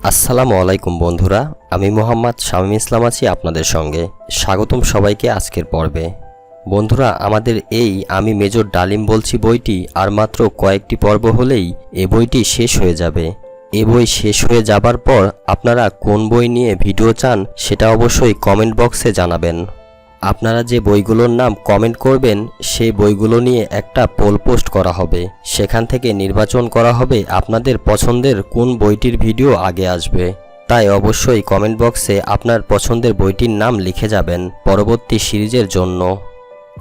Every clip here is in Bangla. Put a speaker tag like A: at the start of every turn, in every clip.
A: আসসালামু আলাইকুম বন্ধুরা, আমি মোহাম্মদ শামীম ইসলাম আছি আপনাদের সঙ্গে। স্বাগতম সবাইকে আজকের পর্বে। বন্ধুরা, আমাদের এই আমি মেজর ডালিম বলছি বইটি আর মাত্র কয়েকটি পর্ব হলেই এ বইটি শেষ হয়ে যাবে। এ বই শেষ হয়ে যাবার পর আপনারা কোন বই নিয়ে ভিডিও চান সেটা অবশ্যই কমেন্ট বক্সে জানাবেন। আপনারা যে বইগুলোর নাম কমেন্ট করবেন সেই বইগুলো নিয়ে একটা পোল পোস্ট করা হবে। সেখান থেকে নির্বাচন করা হবে আপনাদের পছন্দের কোন বইটির ভিডিও আগে আসবে। তাই অবশ্যই কমেন্ট বক্সে আপনার পছন্দের বইটির নাম লিখে যাবেন পরবর্তী সিরিজের জন্য।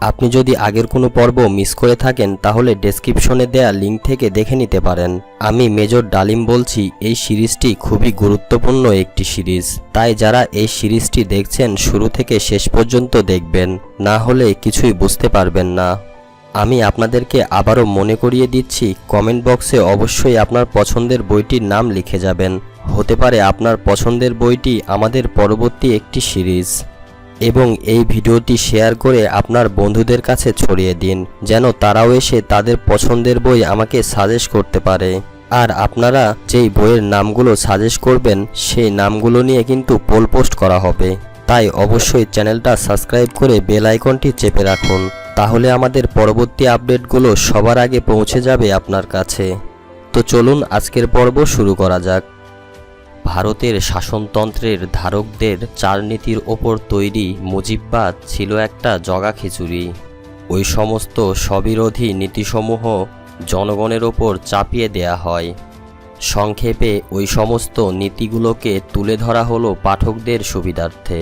A: আপনি যদি আগের কোনো পর্ব মিস করে থাকেন তাহলে ডেসক্রিপশনে দেয়া লিঙ্ক থেকে দেখে নিতে পারেন। আমি মেজর ডালিম বলছি এই সিরিজটি খুবই গুরুত্বপূর্ণ একটি সিরিজ, তাই যারা এই সিরিজটি দেখছেন শুরু থেকে শেষ পর্যন্ত দেখবেন, না হলে কিছুই বুঝতে পারবেন না। আমি আপনাদেরকে আবারও মনে করিয়ে দিচ্ছি, কমেন্ট বক্সে অবশ্যই আপনার পছন্দের বইটির নাম লিখে যাবেন। হতে পারে আপনার পছন্দের বইটি আমাদের পরবর্তী একটি সিরিজ। এবং এই ভিডিওটি শেয়ার করে আপনার বন্ধুদের কাছে ছড়িয়ে দিন, যেন তারাও এসে তাদের পছন্দের বই আমাকে সাজেস্ট করতে পারে। আর আপনারা যেই বইয়ের নামগুলো সাজেস্ট করবেন সেই নামগুলো নিয়ে কিন্তু পোল পোস্ট করা হবে। তাই অবশ্যই চ্যানেলটা সাবস্ক্রাইব করে বেল আইকনটি চেপে রাখুন, তাহলে আমাদের পরবর্তী আপডেটগুলো সবার আগে পৌঁছে যাবে আপনার কাছে। তো চলুন আজকের পর্ব শুরু করা যাক। ভারতের শাসনতন্ত্রের ধারকদের চার নীতির ওপর তৈরি মুজিববাদ ছিল একটা জগা খিচুড়ি। ওই সমস্ত স্ববিরোধী নীতিসমূহ জনগণের ওপর চাপিয়ে দেয়া হয়। সংক্ষেপে ওই সমস্ত নীতিগুলোকে তুলে ধরা হলো পাঠকদের সুবিধার্থে।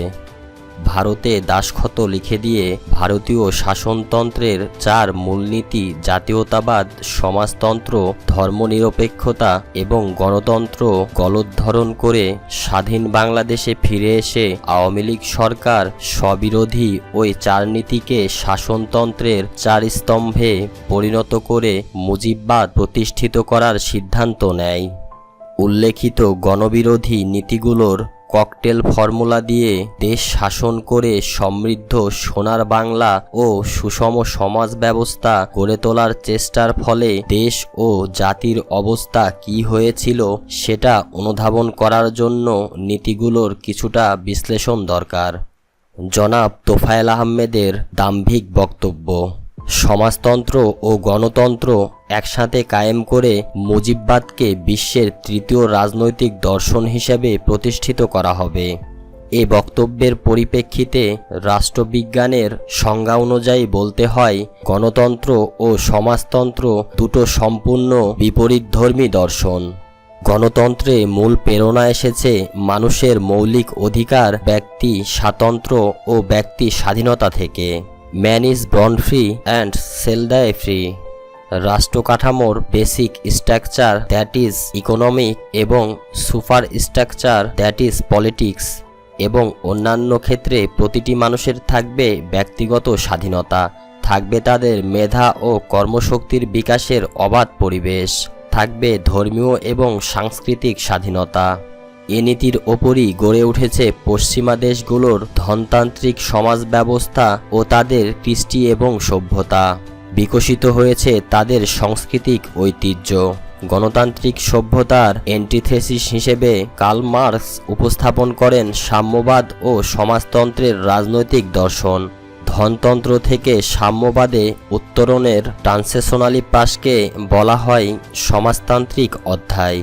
A: ভারতে দাসখত লিখে দিয়ে ভারতীয় শাসনতন্ত্রের চার মূলনীতি জাতীয়তাবাদ, সমাজতন্ত্র, ধর্মনিরপেক্ষতা এবং গণতন্ত্র গলদ্ধারণ করে স্বাধীন বাংলাদেশে ফিরে এসে আওয়ামী লীগ সরকার স্ববিরোধী ওই চার নীতিকে শাসনতন্ত্রের চার স্তম্ভে পরিণত করে মুজিববাদ প্রতিষ্ঠিত করার সিদ্ধান্ত নেয়। উল্লেখিত গণবিরোধী নীতিগুলোর ককটেল ফর্মুলা দিয়ে দেশ শাসন করে সমৃদ্ধ সোনার বাংলা ও সুষম সমাজ ব্যবস্থা গড়ে তোলার চেষ্টার ফলে দেশ ও জাতির অবস্থা কী হয়েছিল সেটা অনুধাবন করার জন্য নীতিগুলোর কিছুটা বিশ্লেষণ দরকার। জনাব তোফায়েল আহমেদের দাম্ভিক বক্তব্য। সমাজতন্ত্র ও গণতন্ত্র একসাথে কায়েম করে মুজিববাদকে বিশ্বের তৃতীয় রাজনৈতিক দর্শন হিসেবে প্রতিষ্ঠিত করা হবে। এ বক্তব্যের পরিপ্রেক্ষিতে রাষ্ট্রবিজ্ঞানের সংজ্ঞা অনুযায়ী বলতে হয়, গণতন্ত্র ও সমাজতন্ত্র দুটো সম্পূর্ণ বিপরীতধর্মী দর্শন। গণতন্ত্রে মূল প্রেরণা এসেছে মানুষের মৌলিক অধিকার, ব্যক্তি স্বাতন্ত্র্য ও ব্যক্তি স্বাধীনতা থেকে। Man is born free and shall die free. রাষ্ট্র কাঠামোর basic structure that is economic এবং super structure that is politics, এবং অন্যান্য ক্ষেত্রে প্রতিটি মানুষের থাকবে ব্যক্তিগত স্বাধীনতা, থাকবে তাদের মেধা ও কর্মশক্তির বিকাশের অবাধ পরিবেশ, থাকবে ধর্মীয় এবং সাংস্কৃতিক স্বাধীনতা। এ নীতির ওপরই গড়ে উঠেছে পশ্চিমা দেশগুলোর ধনতান্ত্রিক সমাজ ব্যবস্থা ও তাদের কৃষ্টি এবং সভ্যতা। বিকশিত হয়েছে তাদের সাংস্কৃতিক ঐতিহ্য। গণতান্ত্রিক সভ্যতার অ্যান্টিথেসিস হিসেবে কার্ল মার্কস উপস্থাপন করেন সাম্যবাদ ও সমাজতন্ত্রের রাজনৈতিক দর্শন। ধনতন্ত্র থেকে সাম্যবাদে উত্তরণের ট্রান্সেশনালি পাসকে বলা হয় সমাজতান্ত্রিক অধ্যায়।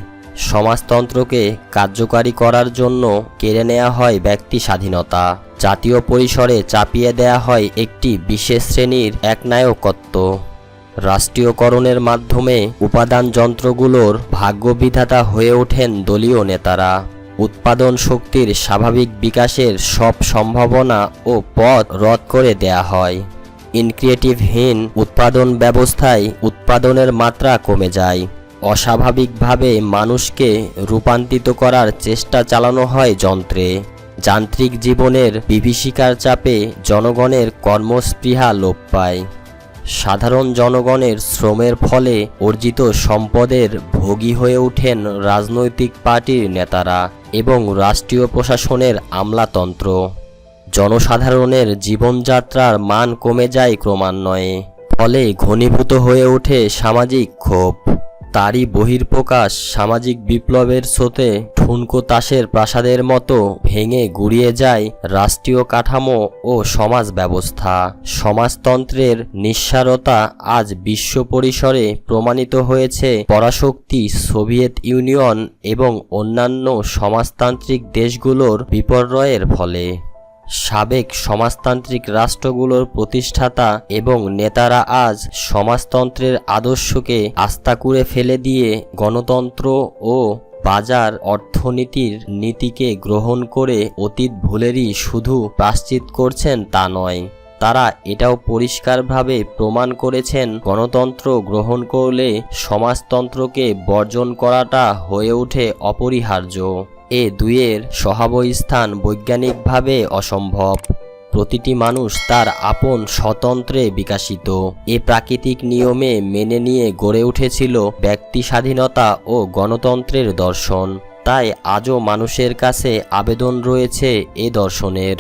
A: সমাজতন্ত্রকে কার্যকারী করার জন্য কেড়ে নেওয়া হয় ব্যক্তি স্বাধীনতা। জাতীয় পরিসরে চাপিয়ে দেয়া হয় একটি বিশেষ শ্রেণীর একনায়কত্ব। রাষ্ট্রীয়করণের মাধ্যমে উপাদান যন্ত্রগুলোর ভাগ্যবিধাতা হয়ে ওঠেন দলীয় নেতারা। উৎপাদন শক্তির স্বাভাবিক বিকাশের সব সম্ভাবনা ও পথ রদ করে দেয়া হয়। ইনক্রিয়েটিভহীন উৎপাদন ব্যবস্থায় উৎপাদনের মাত্রা কমে যায়। অস্বাভাবিকভাবে মানুষকে রূপান্তরিত করার চেষ্টা চালানো হয় যন্ত্রে। যান্ত্রিক জীবনের বিভীষিকার চাপে জনগণের কর্মস্পৃহা লোপ পায়। সাধারণ জনগণের শ্রমের ফলে অর্জিত সম্পদের ভোগী হয়ে ওঠেন রাজনৈতিক পার্টির নেতারা এবং রাষ্ট্রীয় প্রশাসনের আমলাতন্ত্র। জনসাধারণের জীবনযাত্রার মান কমে যায় ক্রমান্বয়ে, ফলে ঘনীভূত হয়ে ওঠে সামাজিক ক্ষোভ। তারই বহিঃপ্রকাশ সামাজিক বিপ্লবের স্রোতে ঠুনকো তাসের প্রাসাদের মতো ভেঙে গুড়িয়ে যায় রাষ্ট্রীয় কাঠামো ও সমাজ ব্যবস্থা। সমাজতন্ত্রের নিঃসারতা আজ বিশ্ব পরিসরে প্রমাণিত হয়েছে পরাশক্তি সোভিয়েত ইউনিয়ন এবং অন্যান্য সমাজতান্ত্রিক দেশগুলোর বিপর্যয়ের ফলে। সাবেক সমাজতান্ত্রিক রাষ্ট্রগুলোর প্রতিষ্ঠাতা এবং নেতারা আজ সমাজতন্ত্রের আদর্শকে আস্তাকুড়ে ফেলে দিয়ে গণতন্ত্র ও বাজার অর্থনীতির নীতিকে গ্রহণ করে অতীত ভুলেরই শুধু প্রায়শ্চিত করছেন তা নয়, তারা এটাও পরিষ্কারভাবে প্রমাণ করেছেন গণতন্ত্র গ্রহণ করলে সমাজতন্ত্রকে বর্জন করাটা হয়ে ওঠে অপরিহার্য। এ দুইয়ের সহাবস্থান বৈজ্ঞানিকভাবে অসম্ভব। প্রতিটি মানুষ তার আপন স্বতন্ত্রে বিকাশিত। এ প্রাকৃতিক নিয়মে মেনে নিয়ে গড়ে উঠেছিল ব্যক্তি স্বাধীনতা ও গণতন্ত্রের দর্শন। তাই আজও মানুষের কাছে আবেদন রয়েছে এ দর্শনের।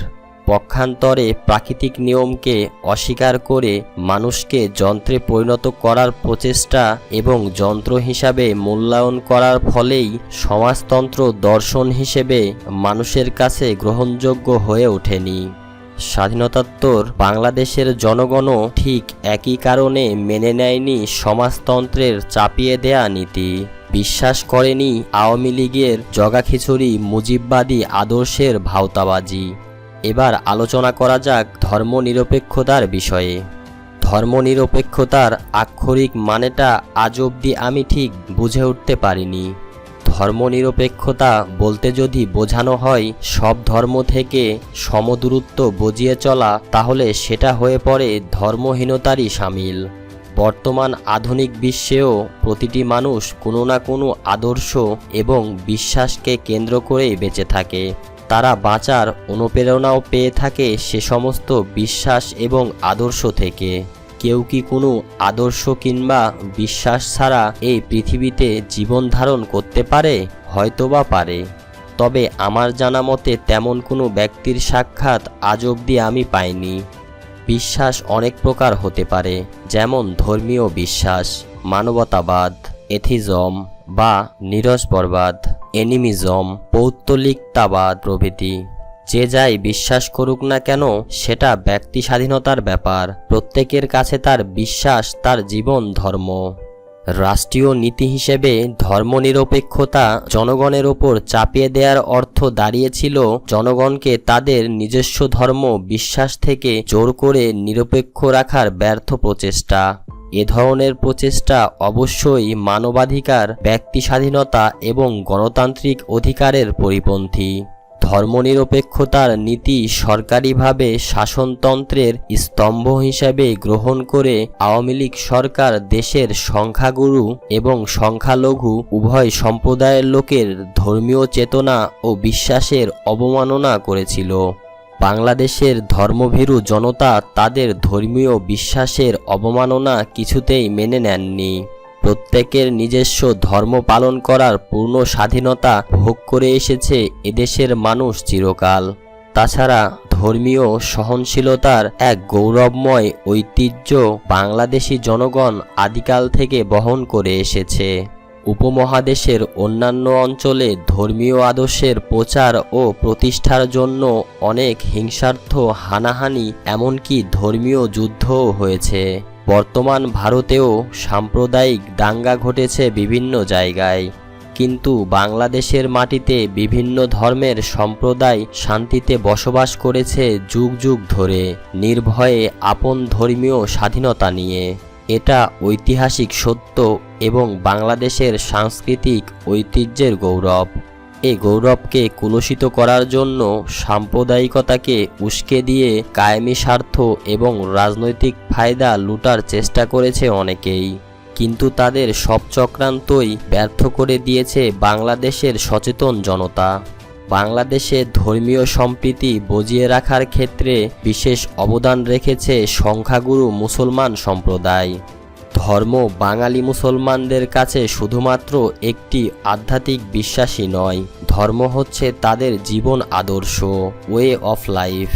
A: পক্ষান্তরে প্রাকৃতিক নিয়মকে অস্বীকার করে মানুষকে যন্ত্রে পরিণত করার প্রচেষ্টা এবং যন্ত্র হিসাবে মূল্যায়ন করার ফলেই সমাজতন্ত্র দর্শন হিসেবে মানুষের কাছে গ্রহণযোগ্য হয়ে ওঠেনি। স্বাধীনতাত্তর বাংলাদেশের জনগণও ঠিক একই কারণে মেনে নেয়নি সমাজতন্ত্রের চাপিয়ে দেয়া নীতি, বিশ্বাস করেনি আওয়ামী লীগের জগাখিচুড়ি মুজিববাদী আদর্শের ভাওতাবাজি। এবার আলোচনা করা যাক ধর্মনিরপেক্ষতার বিষয়ে। ধর্মনিরপেক্ষতার আক্ষরিক মানেটা আজ অবধি আমি ঠিক বুঝে উঠতে পারিনি। ধর্মনিরপেক্ষতা বলতে যদি বোঝানো হয় সব ধর্ম থেকে সমদূরত্ব বজিয়ে চলা, তাহলে সেটা হয়ে পড়ে ধর্মহীনতারই শামিল। বর্তমান আধুনিক বিশ্বেও প্রতিটি মানুষ কোনো না কোনো আদর্শ এবং বিশ্বাসকে কেন্দ্র করেই বেঁচে থাকে। তারা বাঁচার অনুপ্রেরণাও পেয়ে থাকে সে সমস্ত বিশ্বাস এবং আদর্শ থেকে। কেউ কি কোনো আদর্শ কিংবা বিশ্বাস ছাড়া এই পৃথিবীতে জীবন ধারণ করতে পারে? হয়তোবা পারে, তবে আমার জানা মতে তেমন কোনো ব্যক্তির সাক্ষাৎ আজ অবধি আমি পাইনি। বিশ্বাস অনেক প্রকার হতে পারে, যেমন ধর্মীয় বিশ্বাস, মানবতাবাদ, এথিজম বা নিরসবরবাদ, অ্যানিমিজম, পৌত্তলিকতাবাদ প্রভৃতি। যে যাই বিশ্বাস করুক না কেন সেটা ব্যক্তি স্বাধীনতার ব্যাপার। প্রত্যেকের কাছে তার বিশ্বাস তার জীবন ধর্ম। রাষ্ট্রীয় নীতি হিসেবে ধর্মনিরপেক্ষতা জনগণের ওপর চাপিয়ে দেওয়ার অর্থ দাঁড়িয়েছিল জনগণকে তাদের নিজস্ব ধর্ম বিশ্বাস থেকে জোর করে নিরপেক্ষ রাখার ব্যর্থ প্রচেষ্টা। এ ধরনের প্রচেষ্টা অবশ্যই মানবাধিকার, ব্যক্তি স্বাধীনতা এবং গণতান্ত্রিক অধিকারের পরিপন্থী। ধর্মনিরপেক্ষতার নীতি সরকারিভাবে শাসনতন্ত্রের স্তম্ভ হিসেবে গ্রহণ করে আওয়ামী লীগ সরকার দেশের সংখ্যাগুরু এবং সংখ্যালঘু উভয় সম্প্রদায়ের লোকের ধর্মীয় চেতনা ও বিশ্বাসের অবমাননা করেছিল। বাংলাদেশের ধর্মভীরু জনতা তাদের ধর্মীয় বিশ্বাসের অবমাননা কিছুতেই মেনে নেননি। প্রত্যেকের নিজস্ব ধর্ম পালন করার পূর্ণ স্বাধীনতা ভোগ করে এসেছে এদেশের মানুষ চিরকাল। তাছাড়া ধর্মীয় সহনশীলতার এক গৌরবময় ঐতিহ্য বাংলাদেশি জনগণ আদিকাল থেকে বহন করে এসেছে। উপমহাদেশের অন্যান্য অঞ্চলে ধর্মীয় আদর্শের প্রচার ও প্রতিষ্ঠার জন্য অনেক হিংসার্থ হানাহানি, এমনকি ধর্মীয় যুদ্ধও হয়েছে। বর্তমান ভারতেও সাম্প্রদায়িক দাঙ্গা ঘটেছে বিভিন্ন জায়গায়, কিন্তু বাংলাদেশের মাটিতে বিভিন্ন ধর্মের সম্প্রদায় শান্তিতে বসবাস করেছে যুগ যুগ ধরে, নির্ভয়ে আপন ধর্মীয় স্বাধীনতা নিয়ে। এটা ঐতিহাসিক সত্য এবং বাংলাদেশের সাংস্কৃতিক ঐতিহ্যের গৌরব। এই গৌরবকে কুলসিত করার জন্য সাম্প্রদায়িকতাকে উস্কে দিয়ে কায়েমি স্বার্থ এবং রাজনৈতিক ফায়দা লুটার চেষ্টা করেছে অনেকেই, কিন্তু তাদের সব চক্রান্তই ব্যর্থ করে দিয়েছে বাংলাদেশের সচেতন জনতা। বাংলাদেশে ধর্মীয় সম্প্রীতি বজিয়ে রাখার ক্ষেত্রে বিশেষ অবদান রেখেছে সংখ্যাগুরু মুসলমান সম্প্রদায়। ধর্ম বাঙালি মুসলমানদের কাছে শুধুমাত্র একটি আধ্যাত্মিক বিশ্বাসই নয়, ধর্ম হচ্ছে তাদের জীবন আদর্শ, ওয়ে অফ লাইফ।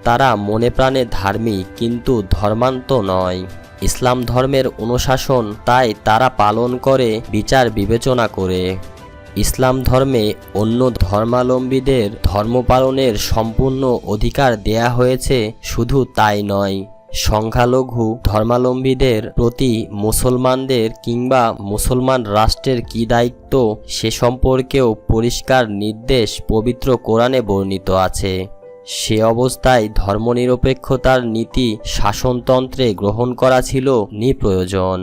A: তারা মনে প্রাণে ধার্মিক, কিন্তু ধর্মান্ত নয়। ইসলাম ধর্মের অনুশাসন, তাই তারা পালন করে বিচার বিবেচনা করে। ইসলাম ধর্মে অন্য ধর্মাবলম্বীদের ধর্ম পালনের সম্পূর্ণ অধিকার দেয়া হয়েছে। শুধু তাই নয়, সংখ্যালঘু ধর্মাবলম্বীদের প্রতি মুসলমানদের কিংবা মুসলমান রাষ্ট্রের কী দায়িত্ব সে সম্পর্কেও পরিষ্কার নির্দেশ পবিত্র কোরআনে বর্ণিত আছে। সে অবস্থায় ধর্মনিরপেক্ষতার নীতি শাসনতন্ত্রে গ্রহণ করা ছিল নিঃপ্রয়োজন।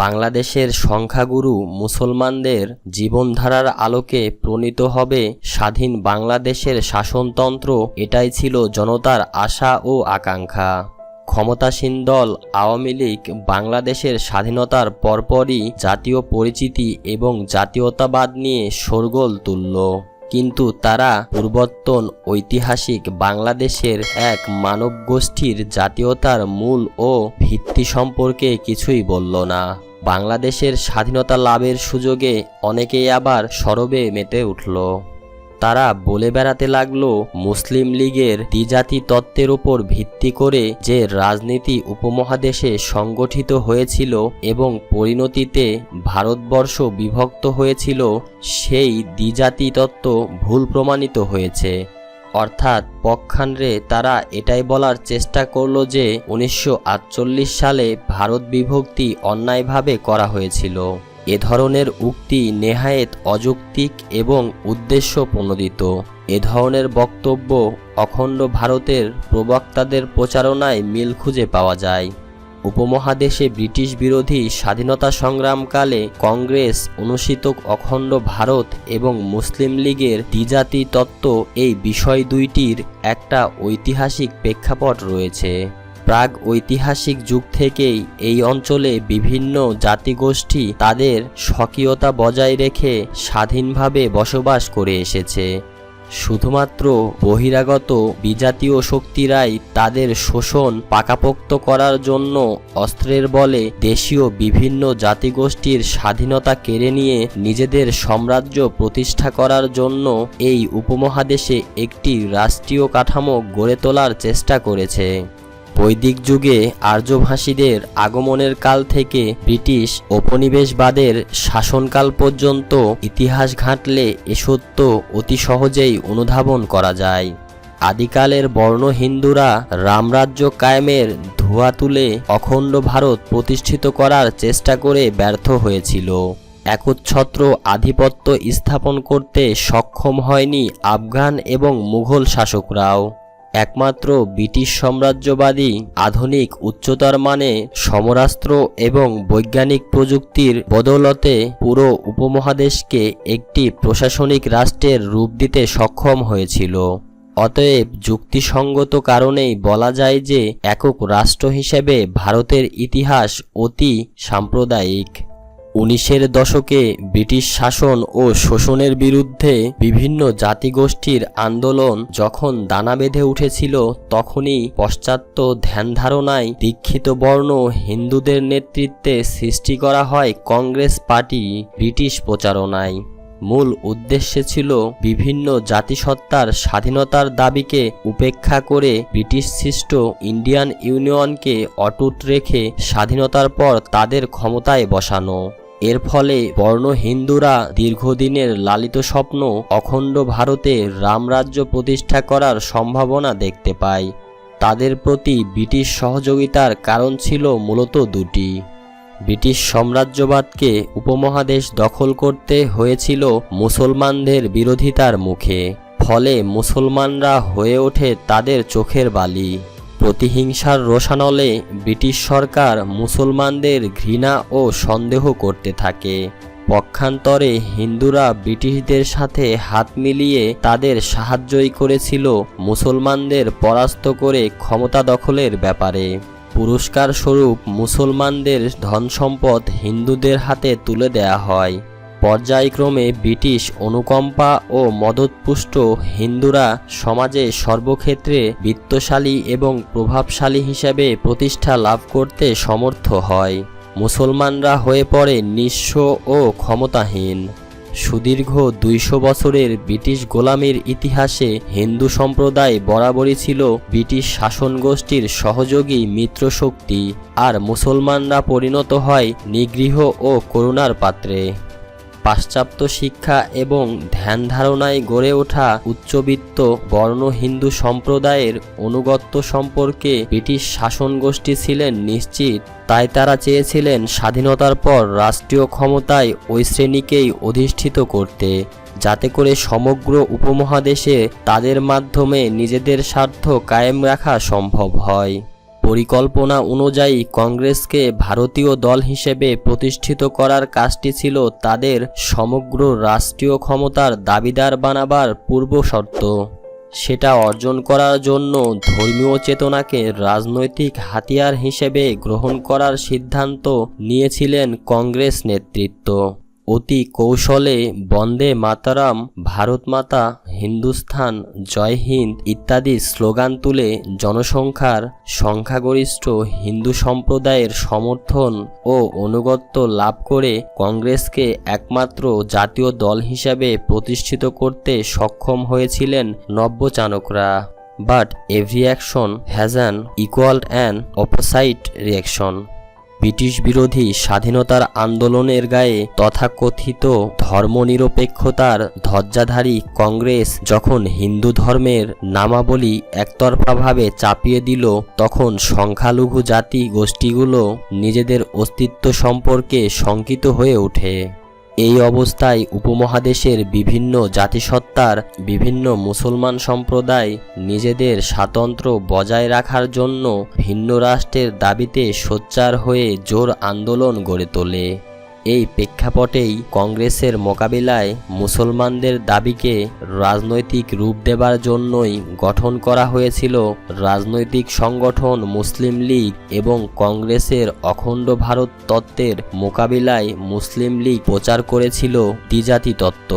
A: বাংলাদেশের সংখ্যাগুরু মুসলমানদের জীবনধারার আলোকে প্রণীত হবে স্বাধীন বাংলাদেশের শাসনতন্ত্র, এটাই ছিল জনতার আশা ও আকাঙ্ক্ষা। ক্ষমতাসীন দল আওয়ামী লীগ বাংলাদেশের স্বাধীনতার পরপরই জাতীয় পরিচিতি এবং জাতীয়তাবাদ নিয়ে শোরগোল তুলল, কিন্তু তারা পূর্বতন ঐতিহাসিক বাংলাদেশের এক মানবগোষ্ঠীর জাতীয়তার মূল ও ভিত্তি সম্পর্কে কিছুই বলল না। বাংলাদেশের স্বাধীনতা লাভের সুযোগে অনেকেই আবার সরবে মেতে উঠল। তারা বলে বেড়াতে লাগলো মুসলিম লীগের দ্বিজাতি তত্ত্বের উপর ভিত্তি করে যে রাজনীতি উপমহাদেশে সংগঠিত হয়েছিল এবং পরিণতিতে ভারতবর্ষ বিভক্ত হয়েছিল, সেই দ্বিজাতি তত্ত্ব ভুল প্রমাণিত হয়েছে। অর্থাৎ পক্ষান্তরে তারা এটাই বলার চেষ্টা করল যে 1948 সালে ভারত বিভক্তি অন্যায়ভাবে করা হয়েছিল। এ ধরনের উক্তি নেহায়েত অযৌক্তিক এবং উদ্দেশ্য প্রণোদিত। এ ধরনের বক্তব্য অখণ্ড ভারতের প্রবক্তাদের প্রচারণায় মিল খুঁজে পাওয়া যায়। উপমহাদেশে ব্রিটিশ বিরোধী স্বাধীনতা সংগ্রামকালে কংগ্রেস অনুষ্ঠিত অখণ্ড ভারত এবং মুসলিম লীগের দ্বিজাতি তত্ত্ব, এই বিষয় দুইটির একটা ঐতিহাসিক প্রেক্ষাপট রয়েছে। প্রাগ ঐতিহাসিক যুগ থেকেই এই অঞ্চলে বিভিন্ন জাতিগোষ্ঠী তাদের স্বকীয়তা বজায় রেখে স্বাধীনভাবে বসবাস করে এসেছে। শুধুমাত্র বহিরাগত বিজাতীয় শক্তিরাই তাদের শোষণ পাকাপোক্ত করার জন্য অস্ত্রের বলে দেশীয় বিভিন্ন জাতিগোষ্ঠীর স্বাধীনতা কেড়ে নিয়ে নিজেদের সাম্রাজ্য প্রতিষ্ঠা করার জন্য এই উপমহাদেশে একটি রাষ্ট্রীয় কাঠামো গড়ে তোলার চেষ্টা করেছে। বৈদিক যুগে আর্যভাষীদের আগমনের কাল থেকে ব্রিটিশ উপনিবেশবাদের শাসনকাল পর্যন্ত ইতিহাস ঘাঁটলে এ সত্য অতি সহজেই অনুধাবন করা যায়। আদিকালের বর্ণ হিন্দুরা রামরাজ্য কায়েমের ধোঁয়া তুলে অখণ্ড ভারত প্রতিষ্ঠিত করার চেষ্টা করে ব্যর্থ হয়েছিল। একচ্ছত্র আধিপত্য স্থাপন করতে সক্ষম হয়নি আফগান এবং মুঘল শাসকরাও। একমাত্র ব্রিটিশ সাম্রাজ্যবাদী আধুনিক উচ্চতর মানের সমরাস্ত্র এবং বৈজ্ঞানিক প্রযুক্তির বদৌলতে পুরো উপমহাদেশকে একটি প্রশাসনিক রাষ্ট্রের রূপ দিতে সক্ষম হয়েছিল। অতএব যুক্তিসঙ্গত কারণেই বলা যায় যে একক রাষ্ট্র হিসেবে ভারতের ইতিহাস অতি সাম্প্রদায়িক। 1900-এর দশকে ব্রিটিশ শাসন ও শোষণের বিরুদ্ধে বিভিন্ন জাতিগোষ্ঠীর আন্দোলন যখন দানা বেঁধে উঠেছিল, তখনই পাশ্চাত্য ধ্যানধারণায় দীক্ষিত বর্ণ হিন্দুদের নেতৃত্বে সৃষ্টি করা হয় কংগ্রেস পার্টি। ব্রিটিশ প্রচারণায় মূল উদ্দেশ্য ছিল বিভিন্ন জাতিসত্তার স্বাধীনতার দাবিকে উপেক্ষা করে ব্রিটিশ সৃষ্ট ইন্ডিয়ান ইউনিয়নকে অটুট রেখে স্বাধীনতার পর তাদের ক্ষমতায় বসানো। এর ফলে বর্ণ হিন্দুরা দীর্ঘদিনের লালিত স্বপ্ন অখণ্ড ভারতে রামরাজ্য প্রতিষ্ঠা করার সম্ভাবনা দেখতে পায়। তাদের প্রতি ব্রিটিশ সহযোগিতার কারণ ছিল মূলত দুটি। ব্রিটিশ সাম্রাজ্যবাদকে উপমহাদেশ দখল করতে হয়েছিল মুসলমানদের বিরোধিতার মুখে, ফলে মুসলমানরা হয়ে ওঠে তাদের চোখের বালি। প্রতিহিংসার রোষানলে ব্রিটিশ সরকার মুসলমানদের ঘৃণা ও সন্দেহ করতে থাকে। পক্ষান্তরে হিন্দুরা ব্রিটিশদের সাথে হাত মিলিয়ে তাদের সাহায্যই করেছিল মুসলমানদের পরাস্ত করে ক্ষমতা দখলের ব্যাপারে। পুরস্কার স্বরূপ মুসলমানদের ধন সম্পদ হিন্দুদের হাতে তুলে দেয়া হয়। পর্যায়ক্রমে ব্রিটিশ অনুকম্পা ও মদতপুষ্ট হিন্দুরা সমাজে সর্বক্ষেত্রে বিত্তশালী এবং প্রভাবশালী হিসেবে প্রতিষ্ঠা লাভ করতে সমর্থ হয়। মুসলমানরা হয়ে পড়ে নিঃস্ব ও ক্ষমতাহীন। সুদীর্ঘ 200 বছরের ব্রিটিশ গোলামির ইতিহাসে হিন্দু সম্প্রদায় বরাবরই ছিল ব্রিটিশ শাসনগোষ্ঠীর সহযোগী মিত্রশক্তি, আর মুসলমানরা পরিণত হয় নিগৃহ ও করুণার পাত্রে। পাশ্চাত্য শিক্ষা এবং ধ্যান ধারণায় গড়ে ওঠা উচ্চবিত্ত বর্ণ হিন্দু সম্প্রদায়ের অনুগত্য সম্পর্কে ব্রিটিশ শাসনগোষ্ঠী ছিলেন নিশ্চিত, তাই তারা চেয়েছিলেন স্বাধীনতার পর রাষ্ট্রীয় ক্ষমতায় ওই শ্রেণীকেই অধিষ্ঠিত করতে, যাতে করে সমগ্র উপমহাদেশে তাদের মাধ্যমে নিজেদের স্বার্থ কায়েম রাখা সম্ভব হয়। পরিকল্পনা অনুযায়ী কংগ্রেসকে ভারতীয় দল হিসেবে প্রতিষ্ঠিত করার কাজটি ছিল তাদের সমগ্র রাষ্ট্রীয় ক্ষমতার দাবিদার বানাবার পূর্বশর্ত। সেটা অর্জন করার জন্য ধর্মীয় চেতনাকে রাজনৈতিক হাতিয়ার হিসেবে গ্রহণ করার সিদ্ধান্ত নিয়েছিলেন কংগ্রেস নেতৃত্ব। অতি কৌশলে বন্দে মাতারাম, ভারত মাতা, হিন্দুস্তান, জয় হিন্দ ইত্যাদি স্লোগান তুলে জনসংখ্যার সংখ্যাগরিষ্ঠ হিন্দু সম্প্রদায়ের সমর্থন ও আনুগত্য লাভ করে কংগ্রেসকে একমাত্র জাতীয় দল হিসাবে প্রতিষ্ঠিত করতে সক্ষম হয়েছিলেন নব্যচাণকরা। But every action has an equal and opposite reaction. British বিরোধী স্বাধীনতার আন্দোলনের গায়ে তথাকথিত ধর্মনিরপেক্ষতার ধ্বজাধারী কংগ্রেস যখন হিন্দু ধর্মের নামাবলী একতরফাভাবে চাপিয়ে দিল, তখন সংখ্যালঘু জাতি গোষ্ঠীগুলো নিজেদের অস্তিত্ব সম্পর্কে শঙ্কিত হয়ে ওঠে। এই অবস্থায় উপমহাদেশের বিভিন্ন জাতিসত্তার বিভিন্ন মুসলমান সম্প্রদায় নিজেদের স্বাতন্ত্র্য বজায় রাখার জন্য ভিন্ন রাষ্ট্রের দাবিতে সোচ্চার হয়ে জোর আন্দোলন গড়ে তোলে। এই প্রেক্ষাপটেই কংগ্রেসের মোকাবিলায় মুসলমানদের দাবিকে রাজনৈতিক রূপ দেবার জন্যই গঠন করা হয়েছিল রাজনৈতিক সংগঠন মুসলিম লীগ, এবং কংগ্রেসের অখণ্ড ভারত তত্ত্বের মোকাবিলায় মুসলিম লীগ প্রচার করেছিল দ্বিজাতি তত্ত্ব।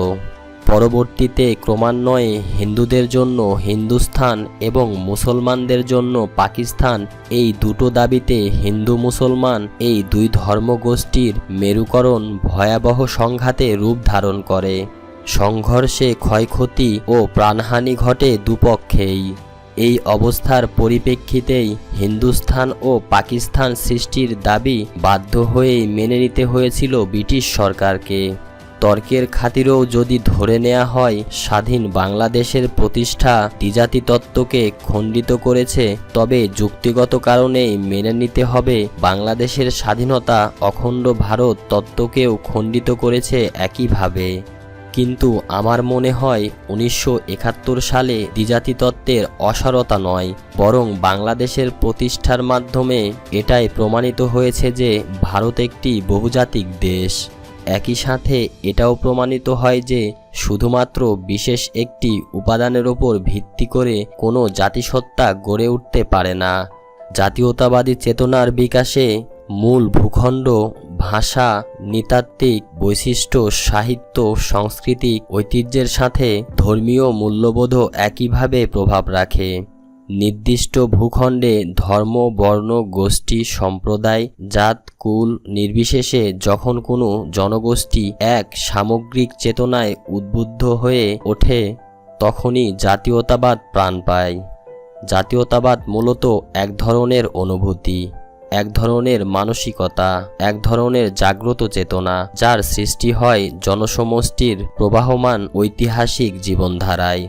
A: পরবর্তীতে ক্রমান্বয়ে হিন্দুদের জন্য হিন্দুস্তান এবং মুসলমানদের জন্য পাকিস্তান, এই দুটো দাবিতে হিন্দু মুসলমান এই দুই ধর্মগোষ্ঠীর মেরুকরণ ভয়াবহ সংঘাতে রূপ ধারণ করে। সংঘর্ষে ক্ষয়ক্ষতি ও প্রাণহানি ঘটে দুপক্ষেই। এই অবস্থার পরিপ্রেক্ষিতেই হিন্দুস্তান ও পাকিস্তান সৃষ্টির দাবি বাধ্য হয়েই মেনে নিতে হয়েছিল ব্রিটিশ সরকারকে। তর্কের খাতিরেও যদি ধরে নেওয়া হয় স্বাধীন বাংলাদেশের প্রতিষ্ঠা দ্বিজাতি তত্ত্বকে খণ্ডিত করেছে, তবে যুক্তিগত কারণেই মেনে নিতে হবে বাংলাদেশের স্বাধীনতা অখণ্ড ভারত তত্ত্বকেও খণ্ডিত করেছে একইভাবে। কিন্তু আমার মনে হয় 1971 সালে দ্বিজাতি তত্ত্বের অসারতা নয়, বরং বাংলাদেশের প্রতিষ্ঠার মাধ্যমে এটাই প্রমাণিত হয়েছে যে ভারত একটি বহুজাতিক দেশ। একই সাথে এটাও প্রমাণিত হয় যে শুধুমাত্র বিশেষ একটি উপাদানের ওপর ভিত্তি করে কোনো জাতিসত্তা গড়ে উঠতে পারে না। জাতীয়তাবাদী চেতনার বিকাশে মূল ভূখণ্ড, ভাষা, নৃতাত্ত্বিক বৈশিষ্ট্য, সাহিত্য, সাংস্কৃতিক ঐতিহ্যের সাথে ধর্মীয় মূল্যবোধও একইভাবে প্রভাব রাখে। নির্দিষ্ট ভূখণ্ডে ধর্ম, বর্ণ, গোষ্ঠী, সম্প্রদায়, জাত, কুল নির্বিশেষে যখন কোনো জনগোষ্ঠী এক সামগ্রিক চেতনায় উদ্বুদ্ধ হয়ে ওঠে, তখনই জাতীয়তাবাদ প্রাণ পায়। জাতীয়তাবাদ মূলত এক ধরনের অনুভূতি, এক ধরনের মানসিকতা, এক ধরনের জাগ্রত চেতনা, যার সৃষ্টি হয় জনসমষ্টির প্রবাহমান ঐতিহাসিক জীবনধারায়।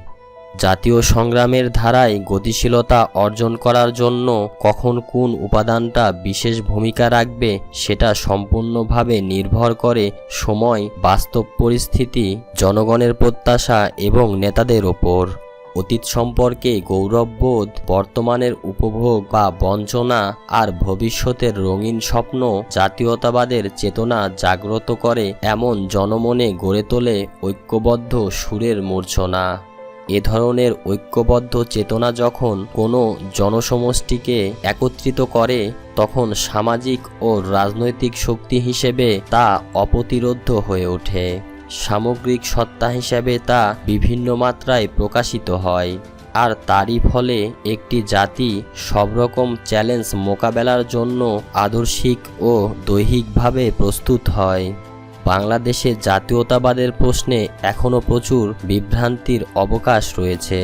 A: জাতীয় সংগ্রামের ধারায় গতিশীলতা অর্জন করার জন্য কখন কোন উপাদানটা বিশেষ ভূমিকা রাখবে সেটা সম্পূর্ণভাবে নির্ভর করে সময়, বাস্তব পরিস্থিতি, জনগণের প্রত্যাশা এবং নেতাদের ওপর। অতীত সম্পর্কে গৌরববোধ, বর্তমানের উপভোগ বা বঞ্চনা আর ভবিষ্যতের রঙিন স্বপ্ন জাতীয়তাবাদের চেতনা জাগ্রত করে এমন জনমনে গড়ে তোলে ঐক্যবদ্ধ সুরের মূর্ছনা। এ ধরনের ঐক্যবদ্ধ চেতনা যখন কোনো জনসমষ্টিকে একত্রিত করে, তখন সামাজিক ও রাজনৈতিক শক্তি হিসেবে তা অপ্রতিরোধ্য হয়ে ওঠে। সামগ্রিক সত্তা হিসেবে তা বিভিন্ন মাত্রায় প্রকাশিত হয়, আর তারই ফলে একটি জাতি সব রকম চ্যালেঞ্জ মোকাবেলার জন্য আদর্শিক ও দৈহিকভাবে প্রস্তুত হয়। বাংলাদেশে জাতীয়তাবাদের প্রশ্নে এখনও প্রচুর বিভ্রান্তির অবকাশ রয়েছে।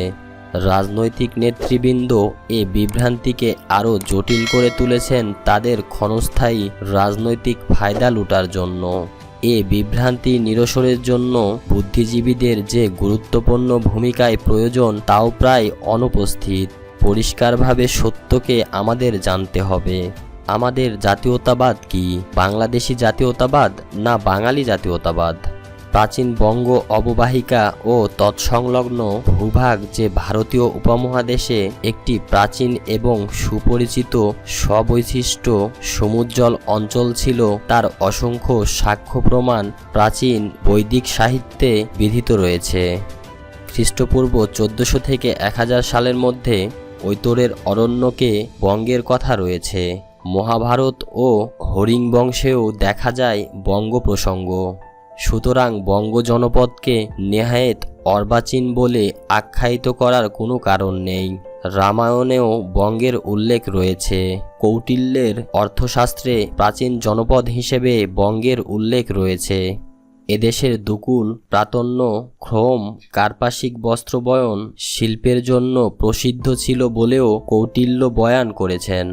A: রাজনৈতিক নেতৃবৃন্দ এ বিভ্রান্তিকে আরও জটিল করে তুলেছেন তাদের ক্ষণস্থায়ী রাজনৈতিক ফায়দা লুটার জন্য। এ বিভ্রান্তি নিরসনের জন্য বুদ্ধিজীবীদের যে গুরুত্বপূর্ণ ভূমিকায় প্রয়োজন তাও প্রায় অনুপস্থিত। পরিষ্কারভাবে সত্যকে আমাদের জানতে হবে। আমাদের জাতীয়তাবাদ কি? বাংলাদেশি জাতীয়তাবাদ না বাঙালি জাতীয়তাবাদ? প্রাচীন বঙ্গ অববাহিকা ও তৎসংলগ্ন ভূভাগ যে ভারতীয় উপমহাদেশে একটি প্রাচীন এবং সুপরিচিত স্ববৈশিষ্ট্য সমুজ্জ্বল অঞ্চল ছিল, তার অসংখ্য সাক্ষ্য প্রমাণ প্রাচীন বৈদিক সাহিত্যে বিধৃত রয়েছে। খ্রিস্টপূর্ব 1400 থেকে 1000 সালের মধ্যে ঐতরের অরণ্যকে বঙ্গের কথা রয়েছে। মহাভারত ও হরিং বংশেও দেখা যায় বঙ্গ প্রসঙ্গ। সুতরাং বঙ্গ জনপদকে নেহায়েত অর্বাচীন বলে আখ্যায়িত করার কোনো কারণ নেই। রামায়ণেও বঙ্গের উল্লেখ রয়েছে। কৌটিল্যের অর্থশাস্ত্রে প্রাচীন জনপদ হিসেবে বঙ্গের উল্লেখ রয়েছে। এদেশের দুকুল প্রাতন্য ক্রোম কার্পাসিক বস্ত্রবয়ন শিল্পের জন্য প্রসিদ্ধ ছিল বলেও কৌটিল্য বয়ান করেছেন।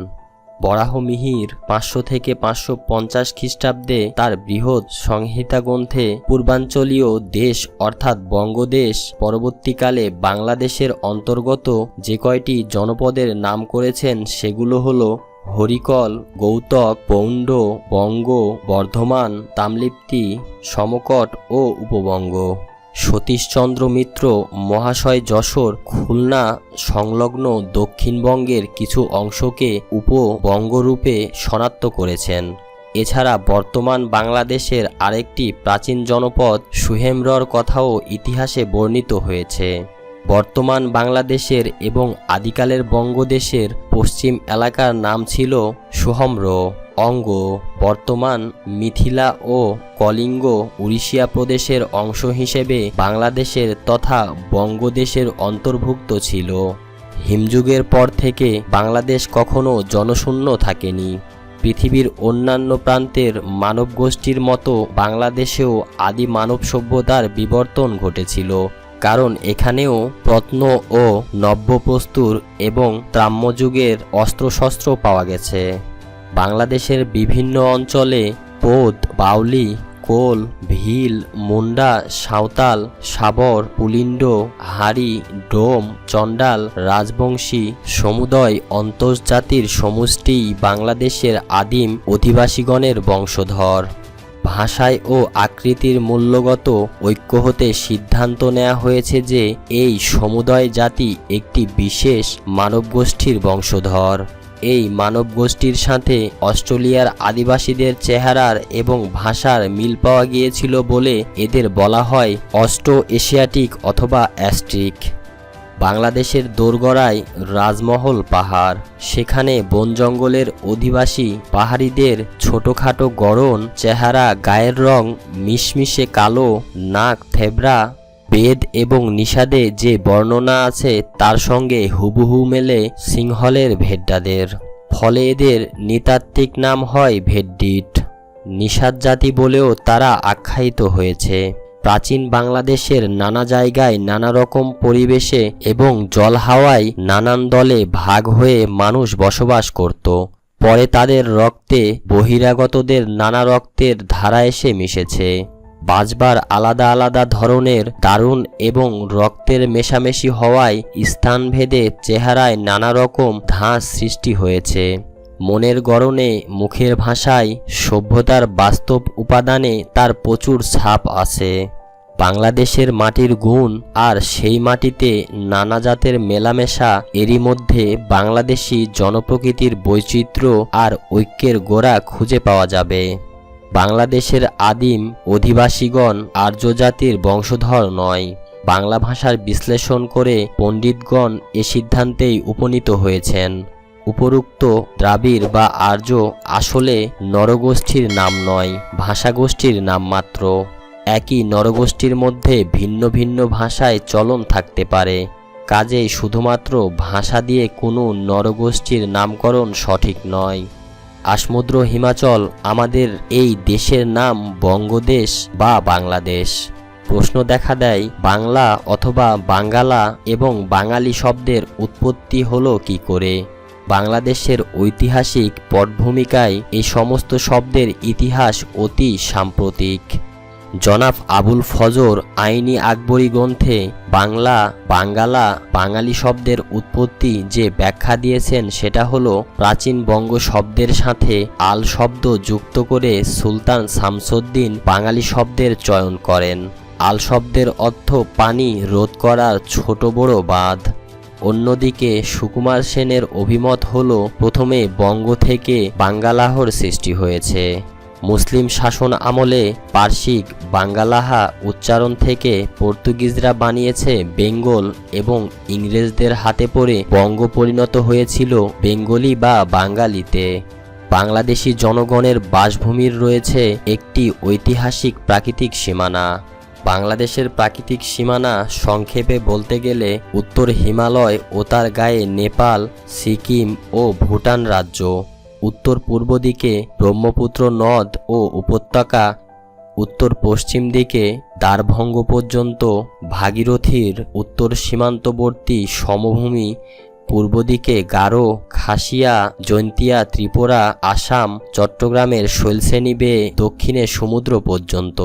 A: বরাহমিহির 500 থেকে 550 খ্রিস্টাব্দে তার বৃহৎ সংহিতা গ্রন্থে পূর্বাঞ্চলীয় দেশ অর্থাৎ বঙ্গদেশ পরবর্তীকালে বাংলাদেশের অন্তর্গত যে কয়টি জনপদের নাম করেছেন সেগুলো হলো হরিকল, গৌতক, পৌণ্ড, বঙ্গ, বর্ধমান, তামলিপ্তি, সমকট ও উপবঙ্গ। সতীশচন্দ্র মিত্র মহাশয় যশোর, খুলনা সংলগ্ন দক্ষিণবঙ্গের কিছু অংশকে উপবঙ্গরূপে শনাক্ত করেছেন। এছাড়া বর্তমান বাংলাদেশের আরেকটি প্রাচীন জনপদ সুহেমরর কথাও ইতিহাসে বর্ণিত হয়েছে। বর্তমান বাংলাদেশের এবং আদিকালের বঙ্গদেশের পশ্চিম এলাকার নাম ছিল সুহম্র অঙ্গ। বর্তমান মিথিলা ও কলিঙ্গ উড়িষ্যা প্রদেশের অংশ হিসেবে বাংলাদেশের তথা বঙ্গদেশের অন্তর্ভুক্ত ছিল। হিমযুগের পর থেকে বাংলাদেশ কখনো জনশূন্য থাকেনি। পৃথিবীর অন্যান্য প্রান্তের মানবগোষ্ঠীর মতো বাংলাদেশেও আদি মানব সভ্যতার বিবর্তন ঘটেছিল, কারণ এখানেও প্রত্ন ও নব্যপ্রস্তুর এবং তাম্রযুগের অস্ত্রশস্ত্র পাওয়া গেছে। বাংলাদেশের বিভিন্ন অঞ্চলে পোদ, বাউলি, কোল, ভিল, মুন্ডা, সাঁওতাল, শাবর, পুলিন্ড, হাড়ি, ডোম, চণ্ডাল, রাজবংশী সমুদয় অন্তর্জাতির সমষ্টিই বাংলাদেশের আদিম অধিবাসীগণের বংশধর। ভাষায় ও আকৃতির মূল্যগত ঐক্য হতে সিদ্ধান্ত নেওয়া হয়েছে যে এই সমুদয় জাতি একটি বিশেষ মানবগোষ্ঠীর বংশধর। এই মানবগোষ্ঠীর সাথে অস্ট্রেলিয়ার আদিবাসীদের চেহারার এবং ভাষার মিল পাওয়া গিয়েছিল বলে এদের বলা হয় অস্ট্রো এশিয়াটিক অথবা অ্যাস্ট্রিক। বাংলাদেশের দোরগড়ায় রাজমহল পাহাড়, সেখানে বন জঙ্গলের অধিবাসী পাহাড়িদের ছোটোখাটো গড়ন চেহারা, গায়ের রং মিশমিশে কালো, নাক থেবড়া, বেদ এবং নিষাদে যে বর্ণনা আছে তার সঙ্গে হুবহু মেলে সিংহলের ভেড্ডাদের। ফলে এদের নৃতাত্ত্বিক নাম হয় ভেড্ডিট। নিষাদ জাতি বলেও তারা আখ্যায়িত হয়েছে। প্রাচীন বাংলাদেশের নানা জায়গায় নানা রকম পরিবেশে এবং জল হাওয়ায় নানান দলে ভাগ হয়ে মানুষ বসবাস করত। পরে তাদের রক্তে বহিরাগতদের নানা রক্তের ধারা এসে মিশেছে। বাঁচবার আলাদা আলাদা ধরনের দারুণ এবং রক্তের মেশামেশি হওয়ায় স্থানভেদে চেহারায় নানা রকম ধাঁচ সৃষ্টি হয়েছে। মনের গড়নে, মুখের ভাষায়, সভ্যতার বাস্তব উপাদানে তার প্রচুর ছাপ আছে। বাংলাদেশের মাটির গুণ আর সেই মাটিতে নানা জাতের মেলামেশা, এরই মধ্যে বাংলাদেশি জনপ্রকৃতির বৈচিত্র্য আর ঐক্যের গোড়া খুঁজে পাওয়া যাবে। বাংলাদেশের আদিম অধিবাসীগণ আর্য জাতির বংশধর নয়। বাংলা ভাষার বিশ্লেষণ করে পণ্ডিতগণ এ সিদ্ধান্তেই উপনীত হয়েছেন। উপরোক্ত দ্রাবিড় বা আর্য আসলে নরগোষ্ঠীর নাম নয়, ভাষাগোষ্ঠীর নাম মাত্র। একই নরগোষ্ঠীর মধ্যে ভিন্ন ভিন্ন ভাষায় চলন থাকতে পারে, কাজেই শুধুমাত্র ভাষা দিয়ে কোনো নরগোষ্ঠীর নামকরণ সঠিক নয়। আসমুদ্র হিমাচল আমাদের এই দেশের নাম বঙ্গদেশ বা বাংলাদেশ। প্রশ্ন দেখা দেয়, বাংলা অথবা বাঙ্গালা এবং বাঙালি শব্দের উৎপত্তি হলো কী করে? বাংলাদেশের ঐতিহাসিক পটভূমিকায় এই সমস্ত শব্দের ইতিহাস অতি সাম্প্রতিক। জনাব আবুল ফজর আইনি আকবরী গ্রন্থে বাংলা, বাঙ্গালা, বাঙালি শব্দের উৎপত্তি যে ব্যাখ্যা দিয়েছেন সেটা হলো, প্রাচীন বঙ্গ শব্দের সাথে আল শব্দ যুক্ত করে সুলতান শামসুদ্দীন বাঙালি শব্দের চয়ন করেন। আল শব্দের অর্থ পানি রোধ করার ছোট বড় বাঁধ। অন্যদিকে সুকুমার সেনের অভিমত হল প্রথমে বঙ্গ থেকে বাঙ্গালাহর সৃষ্টি হয়েছে। মুসলিম শাসন আমলে পার্শ্বিক বাঙ্গালাহা উচ্চারণ থেকে পর্তুগিজরা বানিয়েছে বেঙ্গল এবং ইংরেজদের হাতে পড়ে বঙ্গ পরিণত হয়েছিল বেঙ্গলি বা বাঙালিতে। বাংলাদেশি জনগণের বাসভূমির রয়েছে একটি ঐতিহাসিক প্রাকৃতিক সীমানা। বাংলাদেশের প্রাকৃতিক সীমানা সংক্ষেপে বলতে গেলে উত্তর হিমালয় ও তার গায়ে নেপাল, সিকিম ও ভুটান রাজ্য, উত্তর পূর্ব দিকে ব্রহ্মপুত্র নদ ও উপত্যকা, উত্তর পশ্চিম দিকে দ্বারভঙ্গ পর্যন্ত ভাগীরথীর উত্তর সীমান্তবর্তী সমভূমি, পূর্ব দিকে গারো, খাসিয়া, জৈন্তিয়া, ত্রিপুরা, আসাম, চট্টগ্রামের শৈলশ্রেণী বেয়ে দক্ষিণে সমুদ্র পর্যন্ত,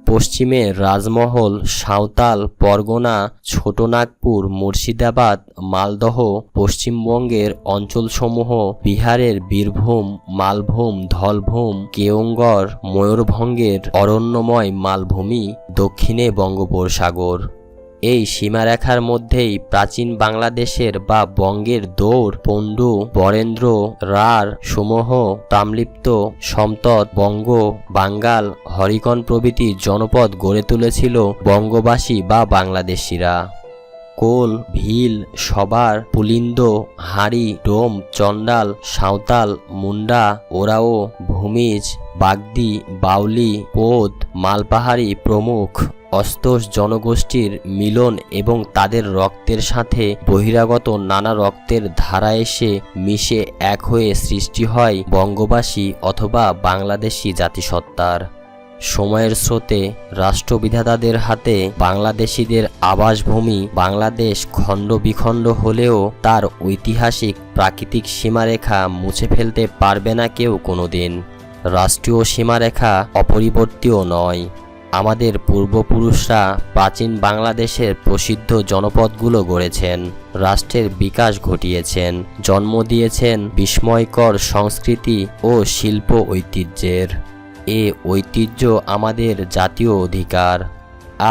A: পশ্চিমে রাজমহল, সাঁওতাল, পরগনা, ছোটনাগপুর, মুর্শিদাবাদ, মালদহ, পশ্চিমবঙ্গের অঞ্চলসমূহ, বিহারের বীরভূম, মালভূম, ধলভূম, কেওঙ্গর, ময়ূরভঙ্গের অরণ্যময় মালভূমি, দক্ষিণে বঙ্গোপসাগর। এই সীমারেখার মধ্যেই প্রাচীন বাংলাদেশের বা বঙ্গের দৌড়, পণ্ডু, বরেন্দ্র, রাঢ়, সুমহ, তাম্রলিপ্ত, সমতট, বঙ্গ, বাঙ্গাল, হরিকন প্রভৃতি জনপদ গড়ে তুলেছিল বঙ্গবাসী বা বাংলাদেশিরা। কোল, ভিল, সবার, পুলিন্দ, হাঁড়ি, ডোম, চণ্ডাল, সাঁওতাল, মুন্ডা, ওরাও, ভূমিজ, বাগদি, বাউলি, পোদ, মালপাহাড়ি প্রমুখ অস্টোস জনগোষ্ঠীর মিলন এবং তাদের রক্তের সাথে বহিরাগত নানা রক্তের ধারা এসে মিশে এক হয়ে সৃষ্টি হয় বঙ্গবাসী অথবা বাংলাদেশি জাতিসত্তার। সময়ের স্রোতে রাষ্ট্রবিধাতাদের হাতে বাংলাদেশিদের আবাসভূমি বাংলাদেশ খণ্ড বিখণ্ড হলেও তার ঐতিহাসিক প্রাকৃতিক সীমারেখা মুছে ফেলতে পারবে না কেউ কোনোদিন। রাষ্ট্রীয় সীমারেখা অপরিবর্তীয় নয়। আমাদের পূর্বপুরুষরা প্রাচীন বাংলাদেশের প্রসিদ্ধ জনপদগুলো গড়েছেন, রাষ্ট্রের বিকাশ ঘটিয়েছেন, জন্ম দিয়েছেন বিস্ময়কর সংস্কৃতি ও শিল্প ঐতিহ্যের। এ ঐতিহ্য আমাদের জাতীয় অধিকার।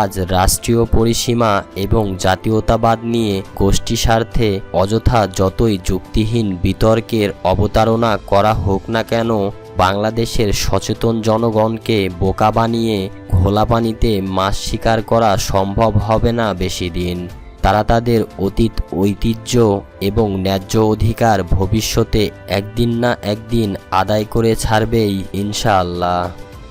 A: আজ রাষ্ট্রীয় পরিসীমা এবং জাতীয়তাবাদ নিয়ে গোষ্ঠী স্বার্থে অযথা যতই যুক্তিহীন বিতর্কের অবতারণা করা হোক না কেন, বাংলাদেশের সচেতন জনগণকে বোকা বানিয়ে ঘোলা পানিতে মাছ শিকার করা সম্ভব হবে না বেশি দিন। তারা তাদের অতীত ঐতিহ্য এবং ন্যায্য অধিকার ভবিষ্যতে একদিন না একদিন আদায় করে ছাড়বেই ইনশাআল্লাহ।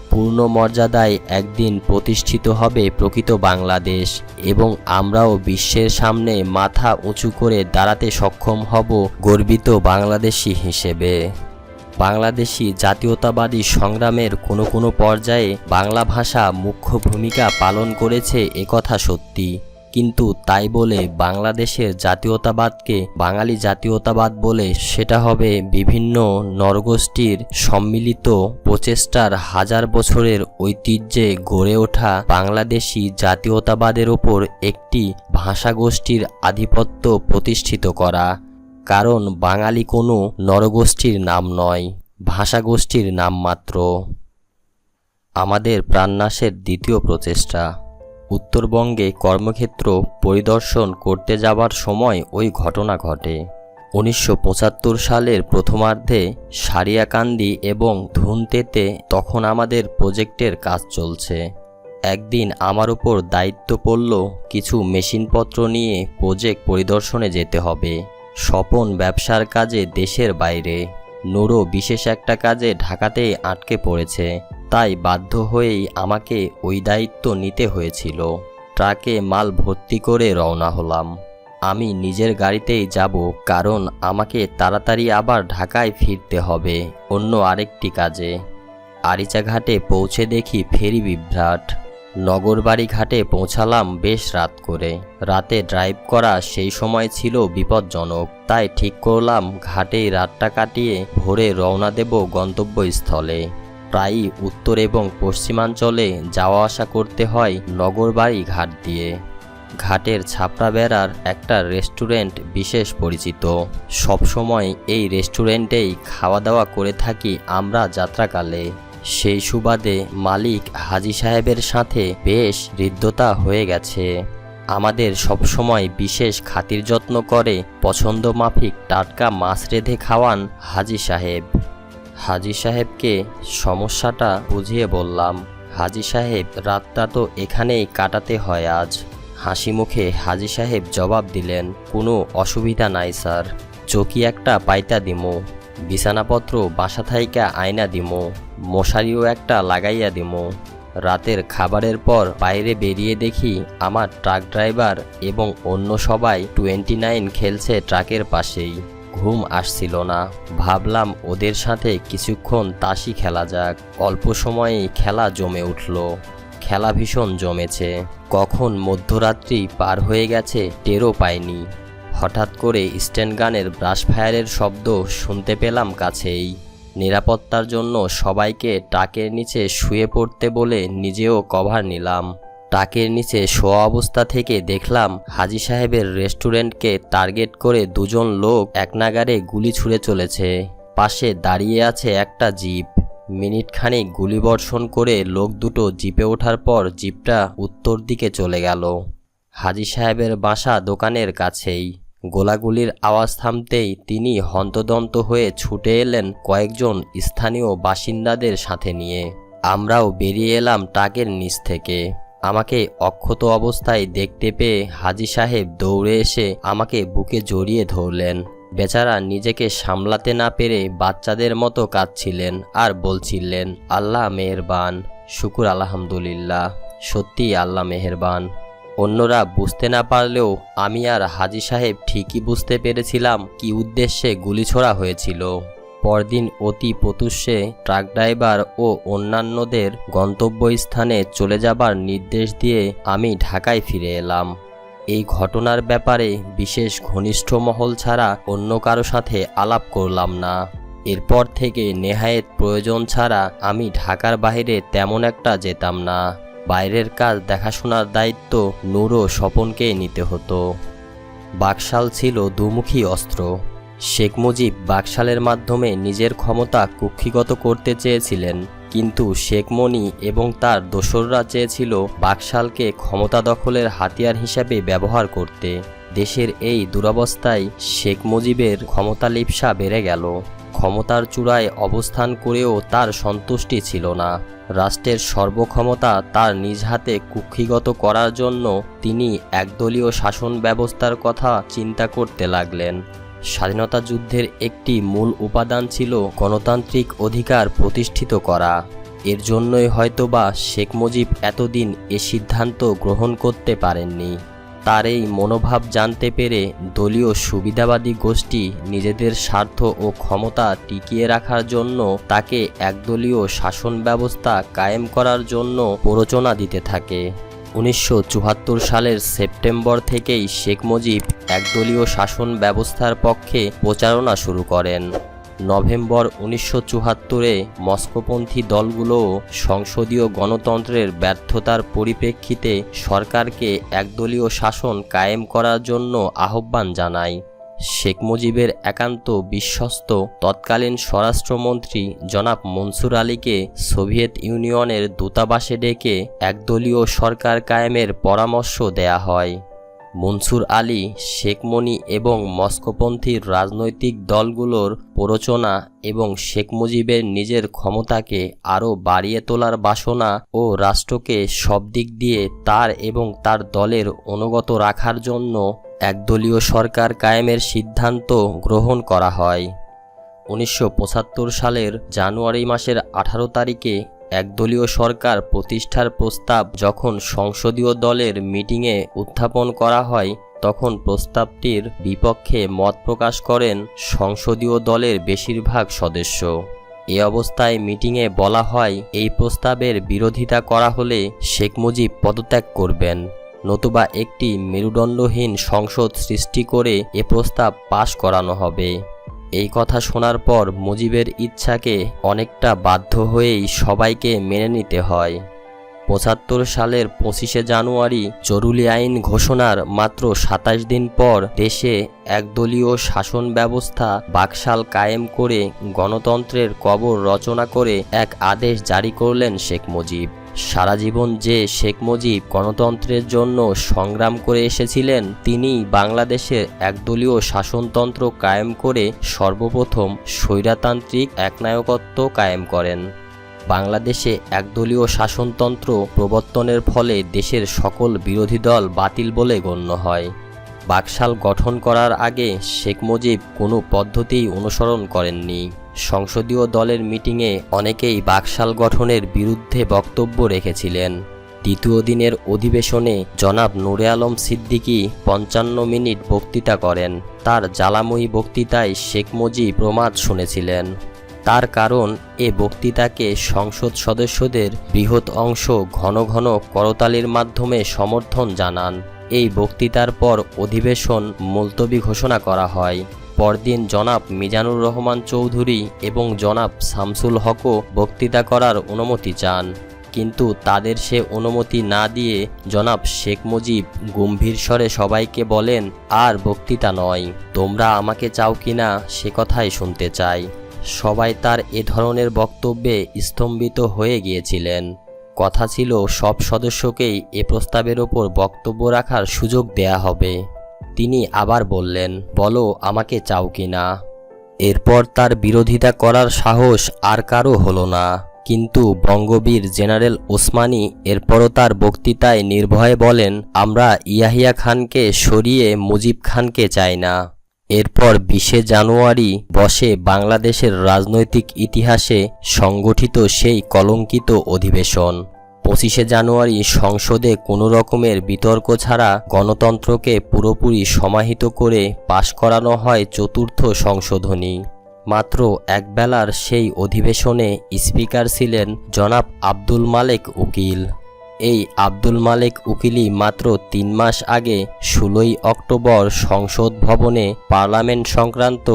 A: পূর্ণ মর্যাদায় একদিন প্রতিষ্ঠিত হবে প্রকৃত বাংলাদেশ এবং আমরাও বিশ্বের সামনে মাথা উঁচু করে দাঁড়াতে সক্ষম হব গর্বিত বাংলাদেশি হিসেবে। বাংলাদেশি জাতীয়তাবাদী সংগ্রামের কোনো পর্যায়ে বাংলা ভাষা মুখ্য ভূমিকা পালন করেছে একথা সত্যি, কিন্তু তাই বলে বাংলাদেশের জাতীয়তাবাদকে বাঙালি জাতীয়তাবাদ বলে সেটা হবে বিভিন্ন নরগোষ্ঠীর সম্মিলিত প্রচেষ্টার হাজার বছরের ঐতিহ্যে গড়ে ওঠা বাংলাদেশি জাতীয়তাবাদের ওপর একটি ভাষাগোষ্ঠীর আধিপত্য প্রতিষ্ঠিত করা। কারণ বাঙালি কোনো নরগোষ্ঠীর নাম নয়, ভাষাগোষ্ঠীর নাম মাত্র। আমাদের প্রাণনাশের দ্বিতীয় প্রচেষ্টা। উত্তরবঙ্গে কর্মক্ষেত্র পরিদর্শন করতে যাবার সময় ওই ঘটনা ঘটে। 1975 সালের প্রথমার্ধে সারিয়াকান্দি এবং ধুনতেতে তখন আমাদের প্রজেক্টের কাজ চলছে। একদিন আমার উপর দায়িত্ব পড়ল কিছু মেশিনপত্র নিয়ে প্রজেক্ট পরিদর্শনে যেতে হবে। স্বপন ব্যবসার কাজে দেশের বাইরে, নুরো বিশেষ একটা কাজে ঢাকাতেই আটকে পড়েছে, তাই বাধ্য হয়েই আমাকে ওই দায়িত্ব নিতে হয়েছিল। ট্রাকে মাল ভর্তি করে রওনা হলাম। আমি নিজের গাড়িতেই যাব, কারণ আমাকে তাড়াতাড়ি আবার ঢাকায় ফিরতে হবে অন্য আরেকটি কাজে। আরিচা ঘাটে পৌঁছে দেখি ফেরি বিভ্রাট। নগরবাড়ি ঘাটে পৌঁছালাম বেশ রাত করে। রাতে ড্রাইভ করা সেই সময় ছিল বিপজ্জনক, তাই ঠিক করলাম ঘাটেই রাতটা কাটিয়ে ভোরে রওনা দেব গন্তব্যস্থলে। প্রায়ই উত্তর এবং পশ্চিমাঞ্চলে যাওয়া আসা করতে হয় নগরবাড়ি ঘাট দিয়ে। ঘাটের ছাপড়া বেড়ার একটা রেস্টুরেন্ট বিশেষ পরিচিত। সবসময় এই রেস্টুরেন্টেই খাওয়া দাওয়া করে থাকি আমরা যাত্রাকালে। সেই সুবাদে মালিক হাজী সাহেবের সাথে বেশ হৃদ্যতা হয়ে গেছে। আমাদের সবসময় বিশেষ খাতির যত্ন করে পছন্দ মাফিক টাটকা মাছ রেঁধে খাওয়ান হাজী সাহেব। হাজী সাহেবকে সমস্যাটা বুঝিয়ে বললাম। হাজী সাহেব, রাতটা তো এখানেই কাটাতে হয় আজ। হাসি মুখে হাজী সাহেব জবাব দিলেন, কোনো অসুবিধা নাই স্যার, চকি একটা পাইতা দিমো, বিছানাপত্র বাসা থাইকা আয়না দিমো, মশারিও একটা লাগাইয়া দিমো। রাতের খাবারের পর বাইরে বেরিয়ে দেখি আমার ট্রাক ড্রাইভার এবং অন্য সবাই 29 খেলছে ট্রাকের পাশেই। ঘুম আসছিল না, ভাবলাম ওদের সাথে কিছুক্ষণ তাসই খেলা যাক। অল্প সময়েই খেলা জমে উঠল। খেলা ভীষণ জমেছে। কখন মধ্যরাত্রি পার হয়ে গেছে টেরও পাইনি। হঠাৎ করে স্ট্যান্ড গানের ব্রাশ ফায়ারের শব্দ শুনতে পেলাম কাছেই। নিরাপত্তার জন্য সবাইকে ট্রাকের নিচে শুয়ে পড়তে বলে নিজেও কভার নিলাম। ট্রাকের নিচে শোয়া অবস্থা থেকে দেখলাম হাজী সাহেবের রেস্টুরেন্টকে টার্গেট করে দুজন লোক একনাগাড়ে গুলি ছুঁড়ে চলেছে। পাশে দাঁড়িয়ে আছে একটা জিপ। মিনিটখানেক গুলিবর্ষণ করে লোক দুটো জিপে ওঠার পর জিপটা উত্তর দিকে চলে গেল। হাজী সাহেবের বাসা দোকানের কাছেই। গোলাগুলির আওয়াজ থামতেই তিনি হন্তদন্ত হয়ে ছুটে এলেন কয়েকজন স্থানীয় বাসিন্দাদের সাথে নিয়ে। আমরাও বেরিয়ে এলাম ট্রাকের নিচ থেকে। আমাকে অক্ষত অবস্থায় দেখতে পেয়ে হাজী সাহেব দৌড়ে এসে আমাকে বুকে জড়িয়ে ধরলেন। বেচারা নিজেকে সামলাতে না পেরে বাচ্চাদের মতো কাঁদছিলেন আর বলছিলেন, আল্লাহ মেহেরবান, শুকুর আলহামদুলিল্লাহ, সত্যিই আল্লাহ মেহেরবান। অন্যরা বুঝতে না পারলেও আমি আর হাজী সাহেব ঠিকই বুঝতে পেরেছিলাম কি উদ্দেশ্যে গুলি ছোড়া হয়েছিল। পরদিন অতি প্রত্যুষে ট্রাক ড্রাইভার ও অন্যান্যদের গন্তব্যস্থানে চলে যাবার নির্দেশ দিয়ে আমি ঢাকায় ফিরে এলাম। এই ঘটনার ব্যাপারে বিশেষ ঘনিষ্ঠ মহল ছাড়া অন্য কারো সাথে আলাপ করলাম না। এরপর থেকে নেহায়েত প্রয়োজন ছাড়া আমি ঢাকার বাইরে তেমন একটা যেতাম না। বাইরের কাজ দেখাশোনার দায়িত্ব নূর ও স্বপনকে নিতে হতো। বাকশাল ছিল দুমুখী অস্ত্র। শেখ মুজিব বাকশালের মাধ্যমে নিজের ক্ষমতা কুক্ষিগত করতে চেয়েছিলেন, কিন্তু শেখ মনি এবং তার দোসররা চেয়েছিল বাকশালকে ক্ষমতা দখলের হাতিয়ার হিসেবে ব্যবহার করতে। দেশের এই দুরবস্থায় শেখ মুজিবের ক্ষমতা লিপ্সা বেড়ে গেল। ক্ষমতার চূড়ায় অবস্থান করেও তার সন্তুষ্টি ছিল না। রাষ্ট্রের সর্বক্ষমতা তার নিজ হাতে কুক্ষিগত করার জন্য তিনি একদলীয় শাসন ব্যবস্থার কথা চিন্তা করতে লাগলেন। স্বাধীনতা যুদ্ধের একটি মূল উপাদান ছিল গণতান্ত্রিক অধিকার প্রতিষ্ঠিত করা। এর জন্যই হয়তোবা শেখ মুজিব এতদিন এ সিদ্ধান্ত গ্রহণ করতে পারেননি। তার এই মনোভাব জানতে পেরে দলীয় সুবিধাবাদী গোষ্ঠী নিজেদের স্বার্থ ও ক্ষমতা টিকিয়ে রাখার জন্য তাকে একদলীয় শাসন ব্যবস্থা কায়েম করার জন্য প্ররোচনা দিতে থাকে। 1974 সালের সেপ্টেম্বর থেকেই শেখ মুজিব একদলীয় শাসন ব্যবস্থার পক্ষে প্রচারণা শুরু করেন। নভেম্বর 1974-এ মস্কোপন্থী দলগুলোও সংসদীয় গণতন্ত্রের ব্যর্থতার পরিপ্রেক্ষিতে সরকারকে একদলীয় শাসন কায়েম করার জন্য আহ্বান জানায়। শেখ মুজিবের একান্ত বিশ্বস্ত তৎকালীন স্বরাষ্ট্রমন্ত্রী জনাব মনসুর আলীকে সোভিয়েত ইউনিয়নের দূতাবাসে ডেকে একদলীয় সরকার কায়েমের পরামর্শ দেয়া হয়। মনসুর আলী শেখ মনি এবং মস্কোপন্থী রাজনৈতিক দলগুলোর প্ররোচনা এবং শেখ মুজিবের নিজের ক্ষমতাকে আরও বাড়িয়ে তোলার বাসনা ও রাষ্ট্রকে সব দিক দিয়ে তার এবং তার দলের অনুগত রাখার জন্য একদলীয় সরকার কায়েমের সিদ্ধান্ত গ্রহণ করা হয়। 1975 সালের জানুয়ারি মাসের 18 তারিখে একদলীয় সরকার প্রতিষ্ঠার প্রস্তাব যখন সংসদীয় দলের মিটিংয়ে উত্থাপন করা হয়, তখন প্রস্তাবটির বিপক্ষে মত প্রকাশ করেন সংসদীয় দলের বেশিরভাগ সদস্য। এ অবস্থায় মিটিংয়ে বলা হয় এই প্রস্তাবের বিরোধিতা করা হলে শেখ মুজিব পদত্যাগ করবেন, নতুবা একটি মেরুদণ্ডহীন সংসদ সৃষ্টি করে এ প্রস্তাব পাশ করানো হবে। এই কথা শোনার পর মুজিবের ইচ্ছাকে অনেকটা বাধ্য হয়েই সবাইকে মেনে নিতে হয়। ৭৫ সালের ২৫শে জানুয়ারি জরুরি আইন ঘোষণার মাত্র ২৭ দিন পর দেশে একদলীয় শাসন ব্যবস্থা বাকশাল কায়েম করে গণতন্ত্রের কবর রচনা করে এক আদেশ জারি করলেন শেখ মুজিব। সারা জীবন যে শেখ মুজিব গণতন্ত্রের জন্য সংগ্রাম করে এসেছিলেন, তিনি বাংলাদেশের একদলীয় শাসনতন্ত্র কায়েম করে সর্বপ্রথম স্বৈরতান্ত্রিক একনায়কত্ব কায়েম করেন। বাংলাদেশে একদলীয় শাসনতন্ত্র প্রবর্তনের ফলে দেশের সকল বিরোধী দল বাতিল বলে গণ্য হয়। বাকশাল গঠন করার আগে শেখ মুজিব কোনো পদ্ধতিই অনুসরণ করেননি। সংসদীয় দলের মিটিংয়ে অনেকেই বাকশাল গঠনের বিরুদ্ধে বক্তব্য রেখেছিলেন। দ্বিতীয় দিনের অধিবেশনে জনাব নূরে আলম সিদ্দিকী ৫৫ মিনিট বক্তৃতা করেন। তার জ্বালাময়ী বক্তৃতায় শেখ মুজিব প্রমাদ শুনেছিলেন। তার কারণ, এ বক্তৃতাকে সংসদ সদস্যদের বৃহৎ অংশ ঘন ঘন করতালির মাধ্যমে সমর্থন জানান। এই বক্তৃতার পর অধিবেশন মুলতবি ঘোষণা করা হয়। পরদিন জনাব মিজানুর রহমান চৌধুরী এবং জনাব শামসুল হকও বক্তৃতা করার অনুমতি চান, কিন্তু তাদের সে অনুমতি না দিয়ে জনাব শেখ মুজিব গম্ভীর স্বরে সবাইকে বলেন, আর বক্তৃতা নয়, তোমরা আমাকে চাও কিনা সে কথাই শুনতে চাই। সবাই তার এ ধরনের বক্তব্যে স্তম্ভিত হয়ে গিয়েছিলেন। কথা ছিল সব সদস্যকেই এ প্রস্তাবের ওপর বক্তব্য রাখার সুযোগ দেয়া হবে। তিনি আবার বললেন, বলো আমাকে চাও কিনা। এরপর তার বিরোধিতা করার সাহস আর কারো হলো না। কিন্তু বঙ্গবীর জেনারেল ওসমানী এরপরও তার বক্তৃতায় নির্ভয়ে বলেন, আমরা ইয়াহিয়া খানকে সরিয়ে মুজিব খানকে চাই না। এরপর ২০শে জানুয়ারি বসে বাংলাদেশের রাজনৈতিক ইতিহাসে সংগঠিত সেই কলঙ্কিত অধিবেশন। ২৫শে জানুয়ারি সংসদে কোনো রকমের বিতর্ক ছাড়া গণতন্ত্রকে পুরোপুরি সমাহিত করে পাশ করানো হয় চতুর্থ সংশোধনী। মাত্র একবেলার সেই অধিবেশনে স্পিকার ছিলেন জনাব আব্দুল মালেক উকিল। এই আব্দুল মালেক উকিলই মাত্র ৩ মাস আগে ১৬ই অক্টোবর সংসদ ভবনে পার্লামেন্ট সংক্রান্ত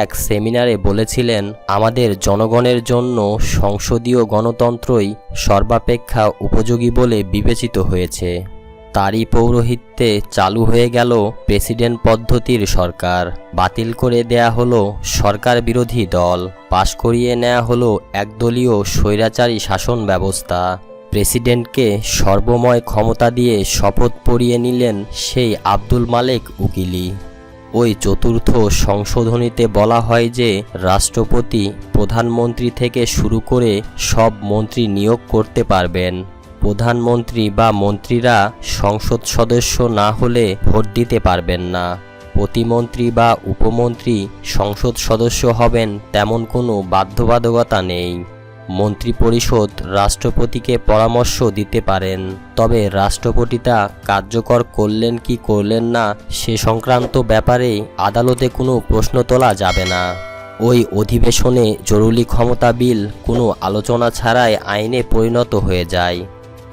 A: এক সেমিনারে বলেছিলেন, আমাদের জনগণের জন্য সংসদীয় গণতন্ত্রই সর্বাপেক্ষা উপযোগী বলে বিবেচিত হয়েছে। তারই পৌরোহিত্যে চালু হয়ে গেল প্রেসিডেন্ট পদ্ধতির সরকার। বাতিল করে দেয়া হলো সরকার বিরোধী দল, পাশ করিয়ে নেওয়া হলো একদলীয় স্বৈরাচারী শাসন ব্যবস্থা। প্রেসিডেন্টকে সর্বময় ক্ষমতা দিয়ে শপথ পড়িয়ে নিলেন সেই আব্দুল মালেক উকিলি। ওই চতুর্থ সংশোধনীতে বলা হয় যে রাষ্ট্রপতি প্রধানমন্ত্রী থেকে শুরু করে সব মন্ত্রী নিয়োগ করতে পারবেন। প্রধানমন্ত্রী বা মন্ত্রীরা সংসদ সদস্য না হলে ভোট দিতে পারবেন না। প্রতিমন্ত্রী বা উপমন্ত্রী সংসদ সদস্য হবেন তেমন কোনো বাধ্যবাধকতা নেই। মন্ত্রিপরিষদ রাষ্ট্রপতিকে পরামর্শ দিতে পারেন, তবে রাষ্ট্রপতি তা কার্যকর করলেন কি করলেন না সে সংক্রান্ত ব্যাপারে আদালতে কোনো প্রশ্ন তোলা যাবে না। ওই অধিবেশনে জরুরি ক্ষমতা বিল কোনো আলোচনা ছাড়াই আইনে পরিণত হয়ে যায়।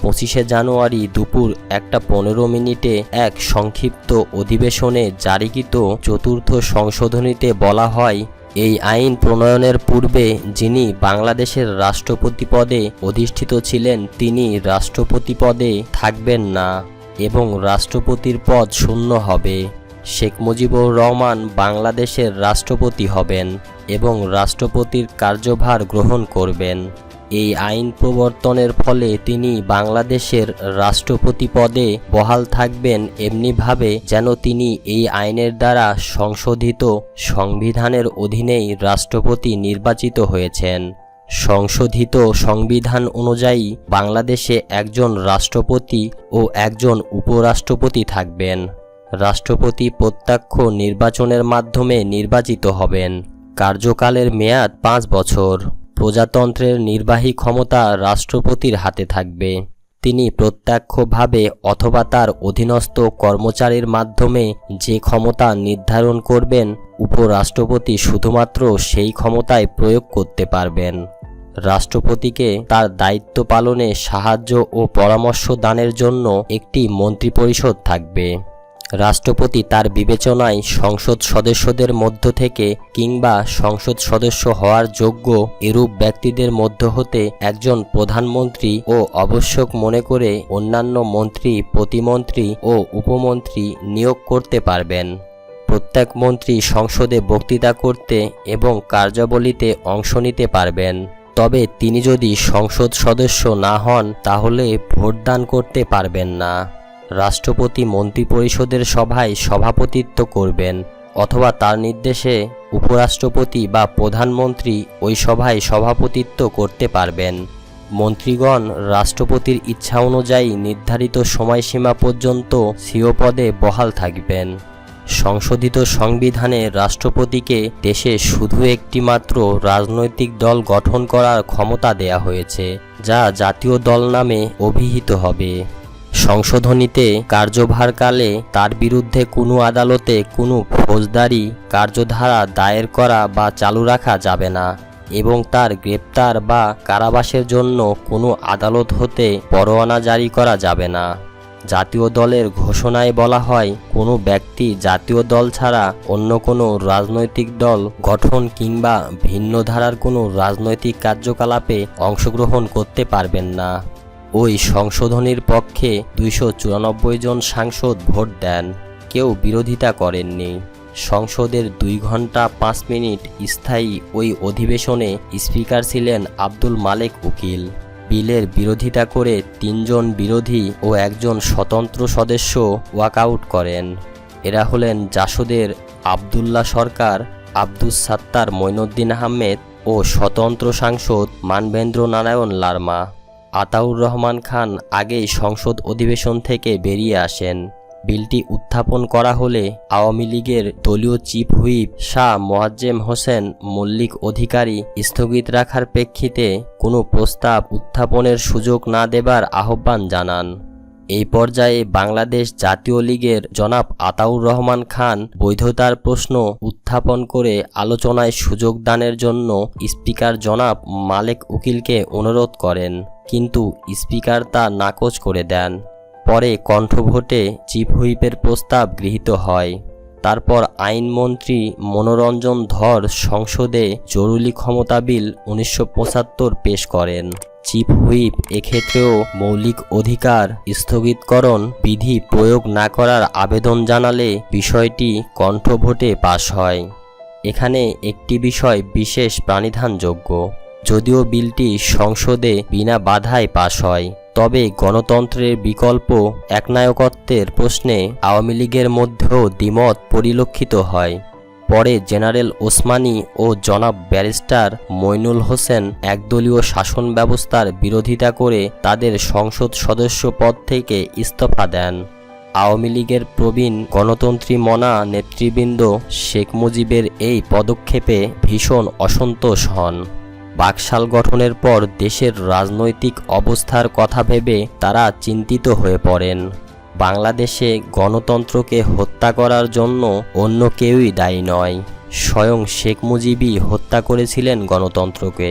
A: ২৫শে জানুয়ারি দুপুর ১:১৫ এক সংক্ষিপ্ত অধিবেশনে জারিকৃত চতুর্থ সংশোধনীতে বলা হয়, এই আইন প্রণয়নের পূর্বে যিনি বাংলাদেশের রাষ্ট্রপতি পদে অধিষ্ঠিত ছিলেন তিনি রাষ্ট্রপতি পদে থাকবেন না এবং রাষ্ট্রপতির পদ শূন্য হবে। শেখ মুজিবুর রহমান বাংলাদেশের রাষ্ট্রপতি হবেন এবং রাষ্ট্রপতির কার্যভার গ্রহণ করবেন। এই আইন প্রবর্তনের ফলে তিনি বাংলাদেশের রাষ্ট্রপতি পদে বহাল থাকবেন এমনিভাবে যেন তিনি এই আইনের দ্বারা সংশোধিত সংবিধানের অধীনেই রাষ্ট্রপতি নির্বাচিত হয়েছেন। সংশোধিত সংবিধান অনুযায়ী বাংলাদেশে একজন রাষ্ট্রপতি ও একজন উপরাষ্ট্রপতি থাকবেন। রাষ্ট্রপতি প্রত্যক্ষ নির্বাচনের মাধ্যমে নির্বাচিত হবেন। কার্যকালের মেয়াদ ৫ বছর। প্রজাতন্ত্রের নির্বাহী ক্ষমতা রাষ্ট্রপতির হাতে থাকবে। তিনি প্রত্যক্ষভাবে অথবা তার অধীনস্থ কর্মচারীর মাধ্যমে যে ক্ষমতা নির্ধারণ করবেন, উপরাষ্ট্রপতি শুধুমাত্র সেই ক্ষমতায় প্রয়োগ করতে পারবেন। রাষ্ট্রপতিকে তার দায়িত্ব পালনে সাহায্য ও পরামর্শ দানের জন্য একটি মন্ত্রিপরিষদ থাকবে। রাষ্ট্রপতি তার বিবেচনায় সংসদ সদস্যদের মধ্য থেকে কিংবা সংসদ সদস্য হওয়ার যোগ্য এরূপ ব্যক্তিদের মধ্য হতে একজন প্রধানমন্ত্রী ও আবশ্যক মনে করে অন্যান্য মন্ত্রী, প্রতিমন্ত্রী ও উপমন্ত্রী নিয়োগ করতে পারবেন। প্রত্যেক মন্ত্রী সংসদে বক্তৃতা করতে এবং কার্যাবলীতে অংশ নিতে পারবেন। তবে তিনি যদি সংসদ সদস্য না হন তাহলে ভোটদান করতে পারবেন না। রাষ্ট্রপতি মন্ত্রিপরিষদের সভায় সভাপতিত্ব করবেন অথবা তার নির্দেশে উপরাষ্ট্রপতি বা প্রধানমন্ত্রী ওই সভায় সভাপতিত্ব করতে পারবেন। মন্ত্রীগণ রাষ্ট্রপতির ইচ্ছা অনুযায়ী নির্ধারিত সময়সীমা পর্যন্ত স্বীয় পদে বহাল থাকবেন। সংশোধিত সংবিধানে রাষ্ট্রপতিকে দেশে শুধু একটি মাত্র রাজনৈতিক দল গঠন করার ক্ষমতা দেয়া হয়েছে, যা জাতীয় দল নামে অভিহিত হবে। সংশোধনীতে কার্যভারকালে তার বিরুদ্ধে কোনো আদালতে কোনো ফৌজদারি কার্যধারা দায়ের করা বা চালু রাখা যাবে না এবং তার গ্রেপ্তার বা কারাবাসের জন্য কোনো আদালত হতে পরোয়ানা জারি করা যাবে না। জাতীয় দলের ঘোষণায় বলা হয়, কোনো ব্যক্তি জাতীয় দল ছাড়া অন্য কোনো রাজনৈতিক দল গঠন কিংবা ভিন্ন ধারার কোনো রাজনৈতিক কার্যকলাপে অংশগ্রহণ করতে পারবেন না। ওই সংশোধনীর পক্ষে 294 জন সাংসদ ভোট দেন, কেউ বিরোধিতা করেননি। সংসদের 2 ঘন্টা 5 মিনিট স্থায়ী ওই অধিবেশনে স্পিকার ছিলেন আব্দুল মালেক উকিল। বিলের বিরোধিতা করে 3 জন বিরোধী ও 1 জন স্বতন্ত্র সদস্য ওয়াকআউট করেন। এরা হলেন জাসদের আবদুল্লাহ সরকার, আব্দুস সাত্তার মঈনুদ্দিন আহমেদ ও স্বতন্ত্র সাংসদ মানবেন্দ্র নারায়ণ লারমা। আতাউর রহমান খান আগেই সংসদ অধিবেশন থেকে বেরিয়ে আসেন। বিলটি উত্থাপন করা হলে আওয়ামী লীগের দলীয় চিফ হুইপ শাহ মোয়াজ্জেম হোসেন মল্লিক অধিকারী স্থগিত রাখার প্রেক্ষিতে কোনো প্রস্তাব উত্থাপনের সুযোগ না দেবার আহ্বান জানান। এই পর্যায়ে বাংলাদেশ জাতীয় লীগের জনাব আতাউর রহমান খান বৈধতার প্রশ্ন উত্থাপন করে আলোচনায় সুযোগ দানের জন্য স্পিকার জনাব মালেক উকিলকে অনুরোধ করেন, কিন্তু স্পিকার তা নাকচ করে দেন। পরে কণ্ঠভোটে চিফ হুইপের প্রস্তাব গৃহীত হয়। তারপর আইনমন্ত্রী মনোরঞ্জন ধর সংসদে জরুরি ক্ষমতা বিল 1975 পেশ করেন। চিফ হুইপ এক্ষেত্রেও মৌলিক অধিকার স্থগিতকরণ বিধি প্রয়োগ না করার আবেদন জানালে বিষয়টি কণ্ঠভোটে পাশ হয়। এখানে একটি বিষয় বিশেষ প্রাণিধানযোগ্য। যদিও বিলটি সংসদে বিনা বাধায় পাশ হয়, তবে গণতন্ত্রের বিকল্প একনায়কত্বের প্রশ্নে আওয়ামী লীগের মধ্যেও দ্বিমত পরিলক্ষিত হয়। পরে জেনারেল ওসমানী ও জনাব ব্যারিস্টার মইনুল হোসেন একদলীয় শাসন ব্যবস্থার বিরোধিতা করে তাদের সংসদ সদস্য পদ থেকে ইস্তফা দেন। আওয়ামী লীগের প্রবীণ গণতন্ত্রী মনা নেতৃবৃন্দ শেখ মুজিবের এই পদক্ষেপে ভীষণ অসন্তোষ হন। বাকশাল গঠনের পর দেশের রাজনৈতিক অবস্থার কথা ভেবে তারা চিন্তিত হয়ে পড়েন। বাংলাদেশে গণতন্ত্রকে হত্যা করার জন্য অন্য কেউই দায়ী নয়, স্বয়ং শেখ মুজিবই হত্যা করেছিলেন গণতন্ত্রকে।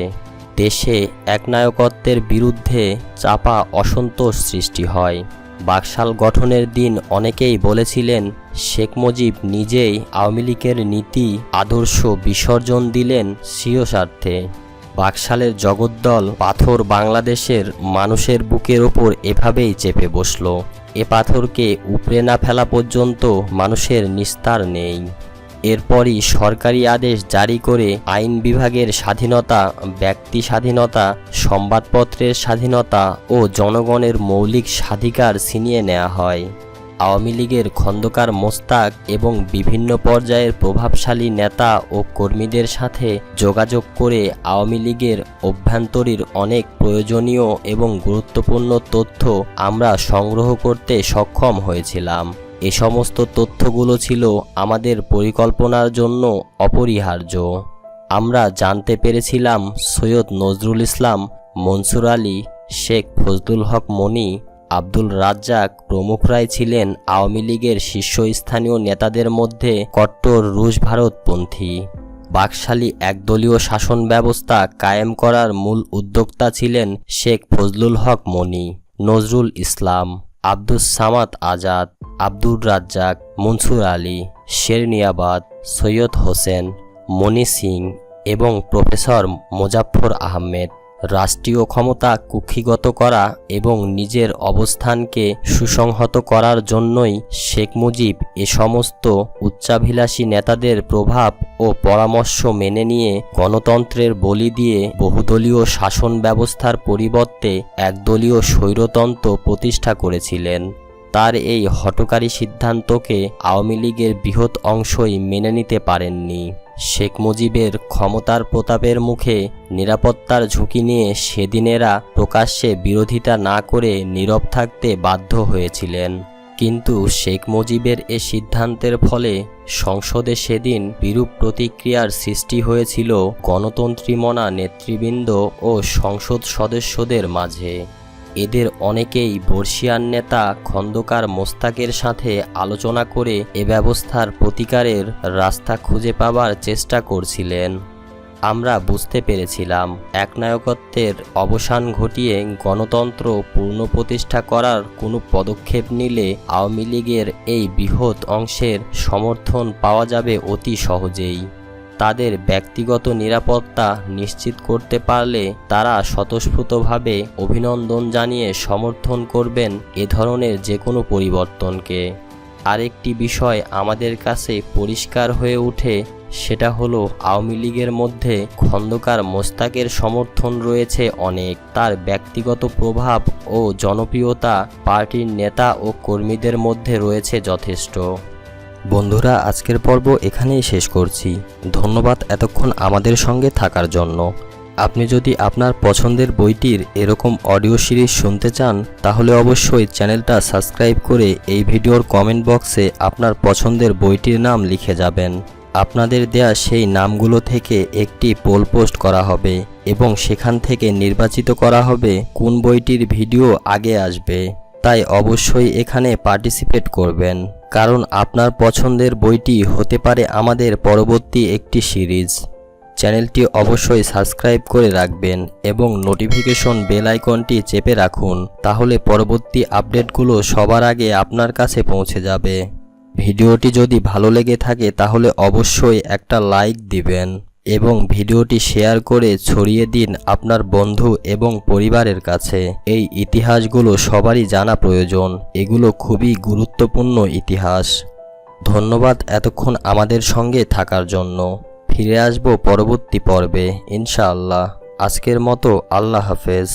A: দেশে একনায়কত্বের বিরুদ্ধে চাপা অসন্তোষ সৃষ্টি হয়। বাকশাল গঠনের দিন অনেকেই বলেছিলেন শেখ মুজিব নিজেই আওয়ামী লীগের নীতি আদর্শ বিসর্জন দিলেন স্বীয় স্বার্থে। বাকশালের জগদ্দল পাথর বাংলাদেশের মানুষের বুকের ওপর এভাবেই চেপে বসল। এ পাথরকে উপড়ে না ফেলা পর্যন্ত মানুষের নিস্তার নেই। এরপরই সরকারি আদেশ জারি করে আইন বিভাগের স্বাধীনতা, ব্যক্তি স্বাধীনতা, সংবাদপত্রের স্বাধীনতা ও জনগণের মৌলিক স্বাধিকার ছিনিয়ে নেওয়া হয়। আওয়ামী লীগের খন্দকার মোস্তাক এবং বিভিন্ন পর্যায়ের প্রভাবশালী নেতা ও কর্মীদের সাথে যোগাযোগ করে আওয়ামী লীগের অভ্যন্তরীণ অনেক প্রয়োজনীয় এবং গুরুত্বপূর্ণ তথ্য আমরা সংগ্রহ করতে সক্ষম হয়েছিলাম। এ সমস্ত তথ্যগুলো ছিল আমাদের পরিকল্পনার জন্য অপরিহার্য। আমরা জানতে পেরেছিলাম সৈয়দ নজরুল ইসলাম, মনসুর আলী, শেখ ফজলুল হক মনি, আব্দুল রাজ্জাক প্রমুখরাই ছিলেন আওয়ামী লীগের শীর্ষস্থানীয় নেতাদের মধ্যে কট্টর রুশ ভারতপন্থী। বাকশালী একদলীয় শাসন ব্যবস্থা কায়েম করার মূল উদ্যোক্তা ছিলেন শেখ ফজলুল হক মনি, নজরুল ইসলাম, আব্দুস সামাদ আজাদ, আব্দুর রাজ্জাক, মনসুর আলী, শেরনিয়াবাদ, সৈয়দ হোসেন, মনি সিং এবং প্রফেসর মোজাফফর আহমেদ। রাষ্ট্রীয় ক্ষমতা কুক্ষিগত করা এবং নিজের অবস্থানকে সুসংহত করার জন্যই শেখ মুজিব এ সমস্ত উচ্চাভিলাষী নেতাদের প্রভাব ও পরামর্শ মেনে নিয়ে গণতন্ত্রের বলি দিয়ে বহুদলীয় শাসন ব্যবস্থার পরিবর্তে একদলীয় স্বৈরতন্ত্র প্রতিষ্ঠা করেছিলেন। তার এই হঠকারী সিদ্ধান্তকে আওয়ামী লীগের বৃহৎ অংশই মেনে নিতে পারেননি। শেখ মুজিবের ক্ষমতার প্রতাপের মুখে নিরাপত্তার ঝুঁকি নিয়ে সেদিনেরা প্রকাশ্যে বিরোধিতা না করে নীরব থাকতে বাধ্য হয়েছিলেন। কিন্তু শেখ মুজিবের এ সিদ্ধান্তের ফলে সংসদে সেদিন বিরূপ প্রতিক্রিয়ার সৃষ্টি হয়েছিল গণতন্ত্রী মনা নেতৃবৃন্দ ও সংসদ সদস্যদের মাঝে। এদের অনেকেই বর্ষিয়ান নেতা খন্দকার মোস্তাকের সাথে আলোচনা করে এ ব্যবস্থার প্রতিকারের রাস্তা খুঁজে পাবার চেষ্টা করছিলেন। আমরা বুঝতে পেরেছিলাম একনায়কত্বের অবসান ঘটিয়ে গণতন্ত্র পুনঃপ্রতিষ্ঠা করার কোনো পদক্ষেপ নিলে আওয়ামী লীগের এই বৃহৎ অংশের সমর্থন পাওয়া যাবে অতি সহজেই। তাদের ব্যক্তিগত নিরাপত্তা নিশ্চিত করতে পারলে তারা স্বতঃস্ফূর্তভাবে অভিনন্দন জানিয়ে সমর্থন করবেন এ ধরনের যে কোনো পরিবর্তনকে। আরেকটি বিষয় আমাদের কাছে পরিষ্কার হয়ে ওঠে, সেটা হলো আওয়ামী লীগের মধ্যে খন্দকার মোস্তাকের সমর্থন রয়েছে অনেক। তার ব্যক্তিগত প্রভাব ও জনপ্রিয়তা পার্টির নেতা ও কর্মীদের মধ্যে রয়েছে যথেষ্ট। বন্ধুরা, আজকের পর্ব এখানেই শেষ করছি। ধন্যবাদ এতক্ষণ আমাদের সঙ্গে থাকার জন্য। আপনি যদি আপনার পছন্দের বইটির এরকম অডিও সিরিজ শুনতে চান তাহলে অবশ্যই চ্যানেলটা সাবস্ক্রাইব করে এই ভিডিওর কমেন্ট বক্সে আপনার পছন্দের বইটির নাম লিখে যাবেন। আপনাদের দেয়া সেই নামগুলো থেকে একটি পোল পোস্ট করা হবে এবং সেখান থেকে নির্বাচিত করা হবে কোন বইটির ভিডিও আগে আসবে। তাই অবশ্যই এখানে পার্টিসিপেট করবেন, কারণ আপনার পছন্দের বইটি হতে পারে আমাদের পরবর্তী একটি সিরিজ। চ্যানেলটি অবশ্যই সাবস্ক্রাইব করে রাখবেন এবং নোটিফিকেশন বেল আইকনটি চেপে রাখুন, তাহলে পরবর্তী আপডেটগুলো সবার আগে আপনার কাছে পৌঁছে যাবে। ভিডিওটি যদি ভালো লেগে থাকে তাহলে অবশ্যই একটা লাইক দিবেন এবং ভিডিওটি শেয়ার করে ছড়িয়ে দিন আপনার বন্ধু এবং পরিবারের কাছে। এই ইতিহাসগুলো সবারই জানা প্রয়োজন, এগুলো খুবই গুরুত্বপূর্ণ ইতিহাস। ধন্যবাদ এতক্ষণ আমাদের সঙ্গে থাকার জন্য। ফিরে আসব পরবর্তী পর্বে ইনশাআল্লাহ। আজকের মতো আল্লাহ হাফেজ।